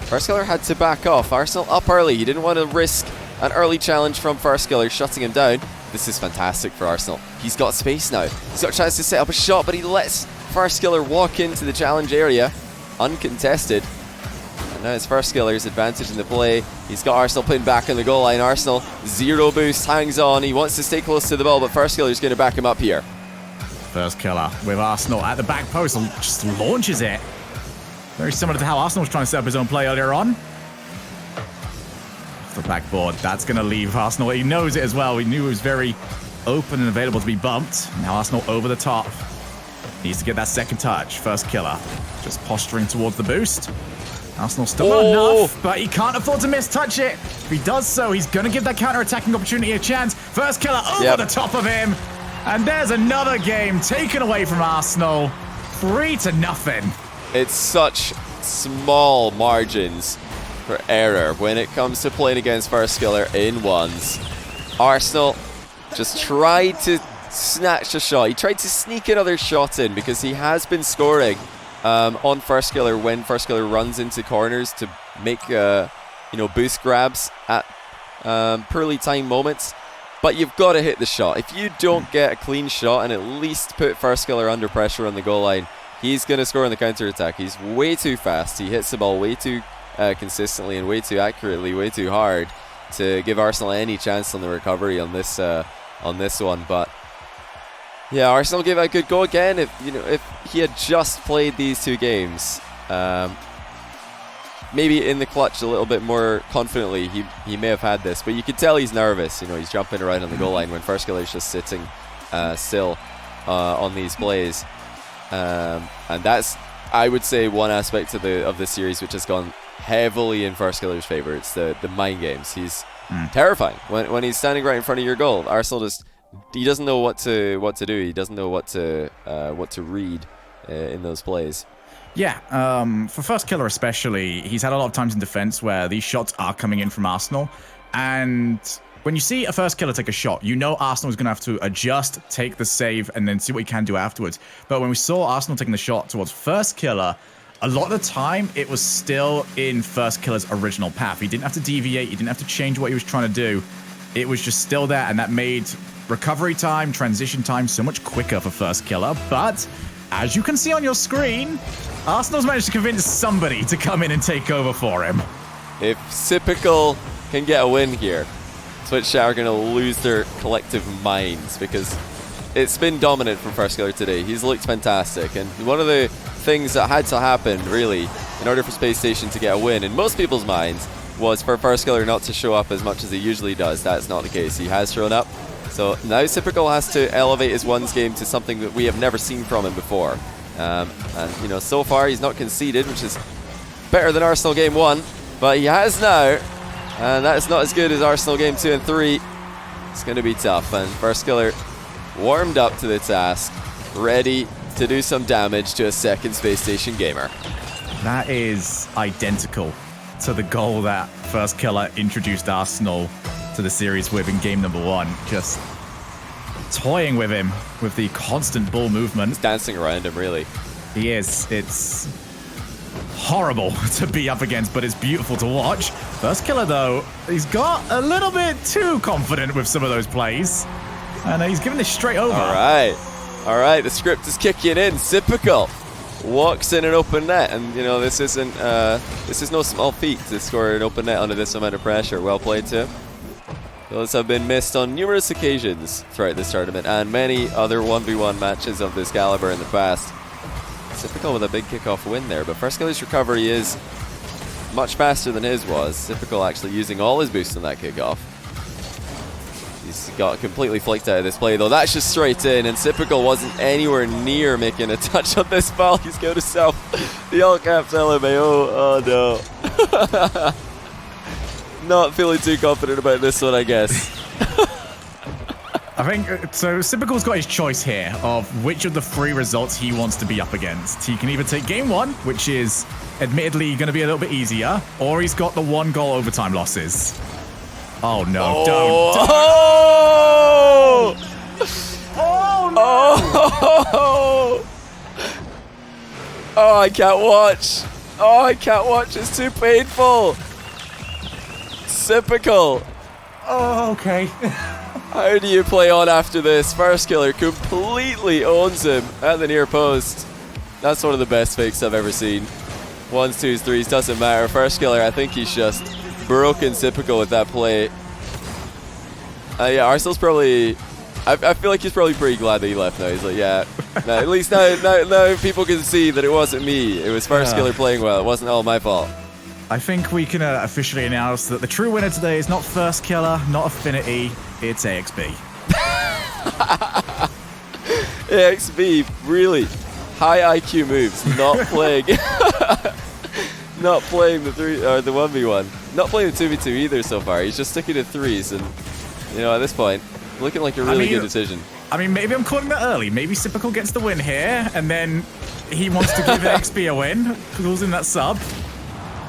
C: Firstkiller had to back off. Arsenal up early. He didn't want to risk an early challenge from Firstkiller, shutting him down. This is fantastic for Arsenal. He's got space now. He's got a chance to set up a shot, but he lets Firstkiller walk into the challenge area uncontested. And now it's Firstkiller's advantage in the play. He's got Arsenal putting back on the goal line. Arsenal, zero boost, hangs on. He wants to stay close to the ball, but Firstkiller's going to back him up here.
B: Firstkiller with Arsenal at the back post and just launches it. Very similar to how Arsenal was trying to set up his own play earlier on. Off the backboard, that's going to leave Arsenal. He knows it as well. He knew it was very open and available to be bumped. Now Arsenal over the top. Needs to get that second touch. Firstkiller just posturing towards the boost. Arsenal still not enough, but he can't afford to mistouch it. If he does so, he's going to give that counter-attacking opportunity a chance. Firstkiller over the top of him. And there's another game taken away from Arsenal. 3-0.
C: It's such small margins for error when it comes to playing against Firstkiller in ones. Arsenal just tried to snatch a shot. He tried to sneak another shot in because he has been scoring on Firstkiller when Firstkiller runs into corners to make boost grabs at poorly timed moments. But you've got to hit the shot. If you don't get a clean shot and at least put Firstkiller under pressure on the goal line, he's going to score on the counter-attack. He's way too fast. He hits the ball way too consistently and way too accurately, way too hard to give Arsenal any chance on the recovery on this one. But yeah, Arsenal gave it a good go again. If he had just played these 2 games, maybe in the clutch a little bit more confidently, he may have had this. But you could tell he's nervous. He's jumping around on the goal line when Firstkiller's just sitting still on these plays. And that's, I would say, one aspect of the series which has gone heavily in Firstkiller's favor. It's the mind games. He's terrifying when he's standing right in front of your goal. Arsenal he doesn't know what to do. He doesn't know what to read in those plays.
B: Yeah, for Firstkiller especially, he's had a lot of times in defense where these shots are coming in from Arsenal, and when you see a Firstkiller take a shot, you know Arsenal is going to have to adjust, take the save, and then see what he can do afterwards. But when we saw Arsenal taking the shot towards Firstkiller, a lot of the time it was still in Firstkiller's original path. He didn't have to deviate, he didn't have to change what he was trying to do. It was just still there, and that made recovery time, transition time so much quicker for Firstkiller. But as you can see on your screen, Arsenal's managed to convince somebody to come in and take over for him.
C: If Sipical can get a win here, Twitch chat are going to lose their collective minds because it's been dominant from Firstkiller today. He's looked fantastic, and one of the things that had to happen, really, in order for Spacestation to get a win in most people's minds was for Firstkiller not to show up as much as he usually does. That's not the case. He has shown up. So now Sipical has to elevate his ones game to something that we have never seen from him before. And so far he's not conceded, which is better than Arsenal game 1, but he has now, and that's not as good as Arsenal game 2 and 3. It's going to be tough, and Firstkiller warmed up to the task, ready to do some damage to a second Spacestation gamer.
B: That is identical to the goal that Firstkiller introduced Arsenal to the series with in game number 1. Just toying with him with the constant ball movement.
C: He's dancing around him, really.
B: He is. It's horrible to be up against, but it's beautiful to watch. Firstkiller, though, he's got a little bit too confident with some of those plays, and he's giving this straight over.
C: All right, the script is kicking in. Sipical walks in an open net, and this is no small feat to score an open net under this amount of pressure. Well played to him. Those have been missed on numerous occasions throughout this tournament and many other 1v1 matches of this caliber in the past. Sipical with a big kickoff win there, but Firstkiller's recovery is much faster than his was. Sipical actually using all his boosts on that kickoff. He's got completely flaked out of this play, though. That's just straight in, and Sipical wasn't anywhere near making a touch on this ball. He's going to self the all caps LMAO. Oh no. Not feeling too confident about this one, I guess.
B: I think, so Sipical's got his choice here of which of the 3 results he wants to be up against. He can either take game 1, which is admittedly going to be a little bit easier, or he's got the 1 goal overtime losses. Oh no, don't. Oh no!
C: Oh, I can't watch. Oh, I can't watch. It's too painful. Sipical.
B: Oh, okay.
C: How do you play on after this? Firstkiller completely owns him at the near post. That's one of the best fakes I've ever seen. 1s, 2s, 3s, doesn't matter. Firstkiller, I think he's just broken Sipical with that play. Yeah, Arsenal's probably... I feel like he's probably pretty glad that he left now. He's like, yeah, no, at least now people can see that it wasn't me. It was Firstkiller playing well. It wasn't all my fault.
B: I think we can officially announce that the true winner today is not Firstkiller, not Affinity, it's AXB.
C: AXB, really high IQ moves, not playing not playing the 1v1, not playing the 2v2 either so far. He's just sticking to 3s, and at this point, looking like a really good decision.
B: I mean, maybe I'm calling that early. Maybe Sipical gets the win here, and then he wants to give AXB a win, calls in that sub.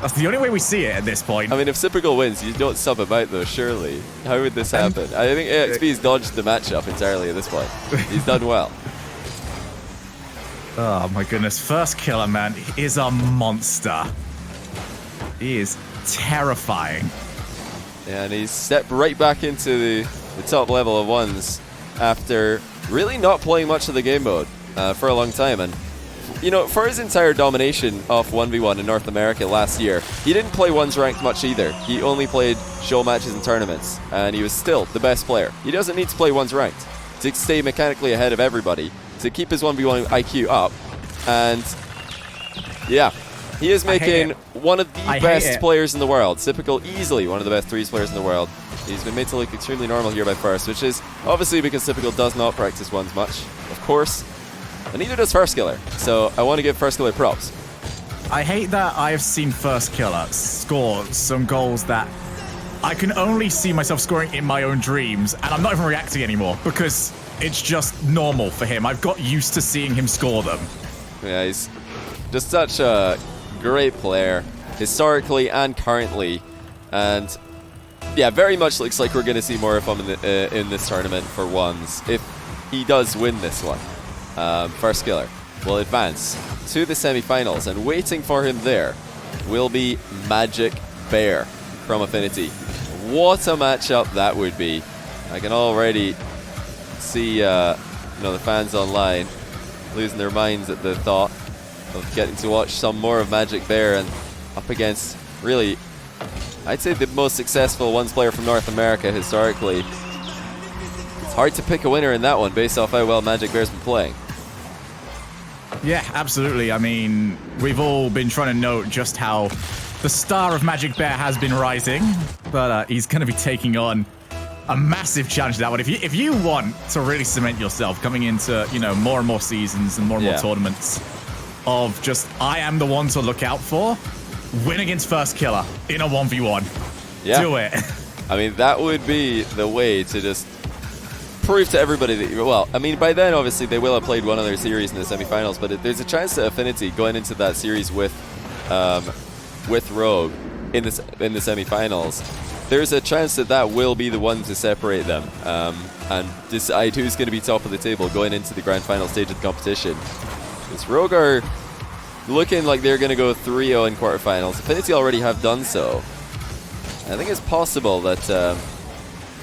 B: That's the only way we see it at this point.
C: I mean, if Typical wins, you don't sub him out though, surely. How would this happen? I think AXB's dodged the matchup entirely at this point. He's done well.
B: Oh my goodness, Firstkiller, man, he is a monster. He is terrifying.
C: Yeah, and he's stepped right back into the top level of ones after really not playing much of the game mode for a long time. And you know, for his entire domination of 1v1 in North America last year, he didn't play ones ranked much either. He only played show matches and tournaments, and he was still the best player. He doesn't need to play ones ranked to stay mechanically ahead of everybody, to keep his 1v1 IQ up. And yeah, he is making one of the best players in the world. Typical, easily one of the best threes players in the world. He's been made to look extremely normal here by First, which is obviously because Typical does not practice ones much, of course. And neither does Firstkiller, so I want to give Firstkiller props.
B: I hate that I've seen Firstkiller score some goals that I can only see myself scoring in my own dreams, and I'm not even reacting anymore because it's just normal for him. I've got used to seeing him score them.
C: Yeah, he's just such a great player, historically and currently, and yeah, very much looks like we're going to see more of him in this tournament for ones if he does win this one. Firstkiller will advance to the semi-finals, and waiting for him there will be Magic Bear from Affinity. What a matchup that would be. I can already see the fans online losing their minds at the thought of getting to watch some more of Magic Bear and up against really, I'd say, the most successful ones player from North America historically. It's hard to pick a winner in that one based off how well Magic Bear's been playing.
B: Yeah, absolutely. I mean, we've all been trying to note just how the star of Magic Bear has been rising, but he's going to be taking on a massive challenge to that one. If you want to really cement yourself coming into, more and more seasons and more tournaments of just, I am the one to look out for, win against Firstkiller in a 1v1.
C: Yeah.
B: Do it.
C: I mean, that would be the way to just prove to everybody that well, I mean, by then obviously they will have played one other series in the semifinals, but there's a chance that Affinity going into that series with Rogue in the semifinals, there's a chance that will be the one to separate them and decide who's going to be top of the table going into the grand final stage of the competition. Because Rogue are looking like they're going to go 3-0 in quarterfinals. Affinity already have done so. I think it's possible that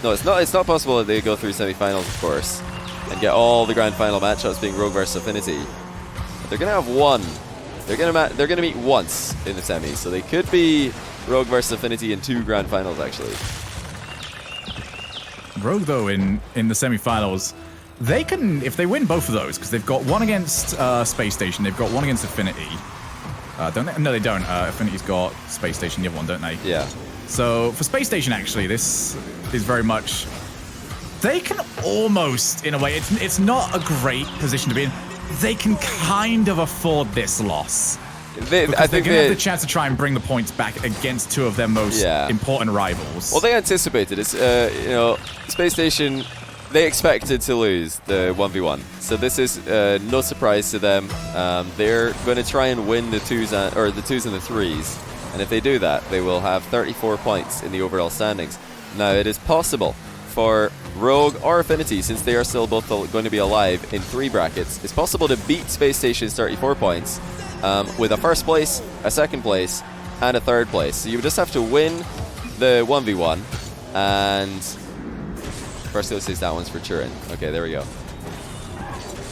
C: no, it's not possible that they go through semifinals, of course, and get all the grand final matchups being Rogue versus Affinity. But they're gonna have one. They're gonna meet once in the semis, so they could be Rogue versus Affinity in 2 grand finals actually.
B: Rogue, though, in the semifinals, they can, if they win both of those, because they've got one against Spacestation, they've got one against Affinity. Don't they? No, they don't. Affinity's got Spacestation, the other one, don't they?
C: Yeah.
B: So for Spacestation, actually, this is very much, they can almost, in a way, it's not a great position to be in. They can kind of afford this loss. I think they're going to have the chance to try and bring the points back against 2 of their most important rivals.
C: Well, they anticipated it. Space Station, they expected to lose the 1v1. So this is no surprise to them. They're going to try and win the 2s and the 3s. And if they do that, they will have 34 points in the overall standings. Now, it is possible for Rogue or Affinity, since they are still both going to be alive in 3 brackets, it's possible to beat Space Station's 34 points with a first place, a second place, and a third place. So you just have to win the 1v1, and Firstkiller says that one's for Turin. Okay, there we go.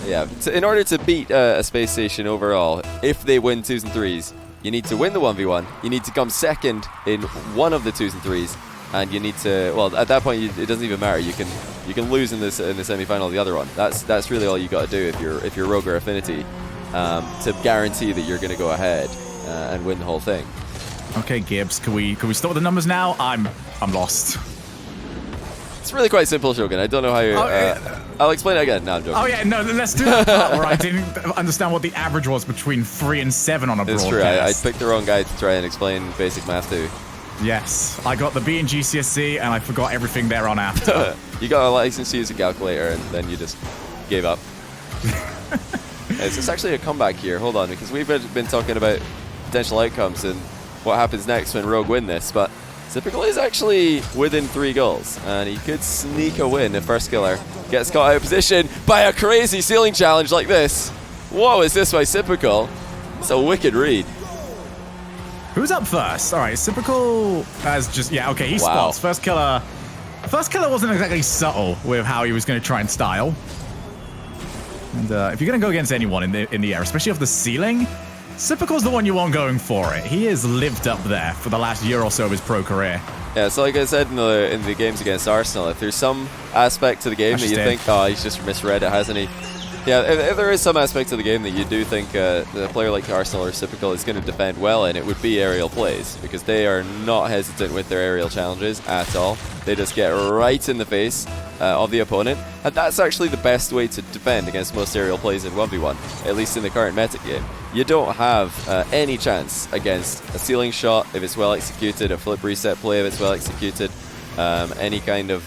C: Yeah, in order to beat a Space Station overall, if they win 2s and 3s, you need to win the 1v1, you need to come second in one of the 2s and 3s, and you need to, well, at that point it doesn't even matter. You can lose in the semi-final the other one. That's really all you got to do if you're Rogue or Affinity to guarantee that you're going to go ahead and win the whole thing.
B: Okay, Gibbs, can we start with the numbers now? I'm lost.
C: It's really quite simple, Shogun. I don't know how you... I'll explain it again. No, I'm joking.
B: Oh, yeah, no, let's do that part where I didn't understand what the average was between 3 and 7 on a broadcast.
C: It's true. I picked the wrong guy to try and explain basic math to.
B: Yes, I got the B in GCSE, and I forgot everything thereon after.
C: You got a license to use a calculator, and then you just gave up. It's actually a comeback here. Hold on, because we've been talking about potential outcomes, and what happens next when Rogue win this, but Typical is actually within 3 goals, and he could sneak a win if Firstkiller gets caught out of position by a crazy ceiling challenge like this. Whoa, is this by Typical? It's a wicked read.
B: Who's up first? All right, Typical has just, yeah, okay, he spots. Firstkiller wasn't exactly subtle with how he was going to try and style. And if you're going to go against anyone in the air, especially off the ceiling, Typical's the one you want going for it. He has lived up there for the last year or so of his pro career.
C: Yeah, so like I said in the games against Arsenal, if there's some aspect to the game that you think, oh, he's just misread it, hasn't he? Yeah, if there is some aspect to the game that you do think a player like Arsenal or Typical is going to defend well in, it would be aerial plays, because they are not hesitant with their aerial challenges at all. They just get right in the face of the opponent, and that's actually the best way to defend against most aerial plays in 1v1, at least in the current meta game. You don't have any chance against a ceiling shot if it's well executed, a flip reset play if it's well executed, any kind of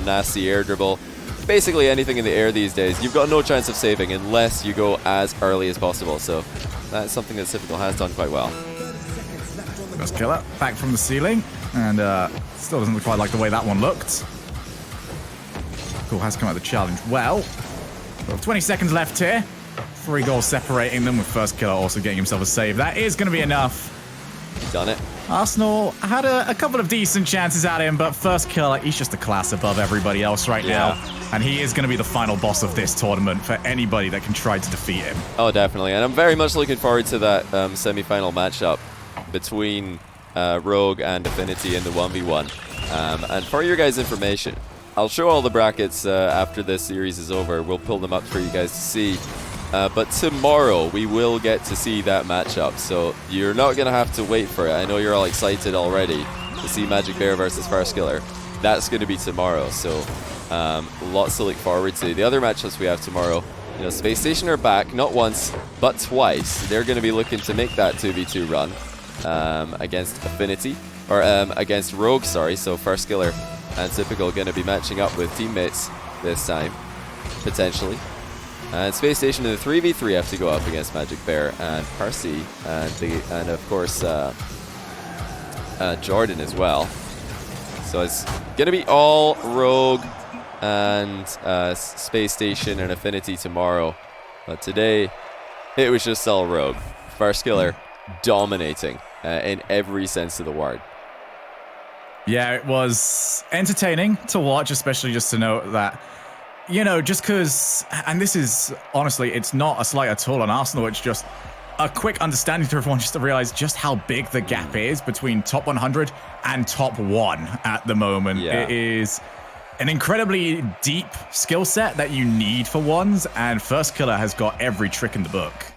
C: nasty air dribble. Basically anything in the air these days, you've got no chance of saving unless you go as early as possible. So that's something that Typical has done quite well.
B: Firstkiller back from the ceiling, and still doesn't quite like the way that one looked. Cool has come out of the challenge well. 20 seconds left here. 3 goals separating them, with Firstkiller also getting himself a save. That is going to be enough.
C: Done it.
B: Arsenal had a couple of decent chances at him, but Firstkiller, he's just a class above everybody else right now. And he is going to be the final boss of this tournament for anybody that can try to defeat him.
C: Oh, definitely. And I'm very much looking forward to that semi-final matchup between Rogue and Affinity in the 1v1. And for your guys' information, I'll show all the brackets after this series is over. We'll pull them up for you guys to see. But tomorrow we will get to see that matchup, so you're not going to have to wait for it. I know you're all excited already to see Magic Bear versus Firstkiller. That's going to be tomorrow, so lots to look forward to. The other matchups we have tomorrow, Spacestation are back, not once, but twice. They're going to be looking to make that 2v2 run against Affinity, or against Rogue, sorry. So Firstkiller and Typical going to be matching up with teammates this time, potentially. And Spacestation in the 3v3 have to go up against Magic Bear and Percy, and of course Jordan as well. So it's going to be all Rogue and Spacestation and Affinity tomorrow. But today, it was just all Rogue. Firstkiller dominating in every sense of the word.
B: Yeah, it was entertaining to watch, especially just to note that, just because, and this is, honestly, it's not a slight at all on Arsenal, it's just a quick understanding to everyone just to realize just how big the gap is between top 100 and top 1 at the moment.
C: Yeah.
B: It is an incredibly deep skill set that you need for ones, and Firstkiller has got every trick in the book.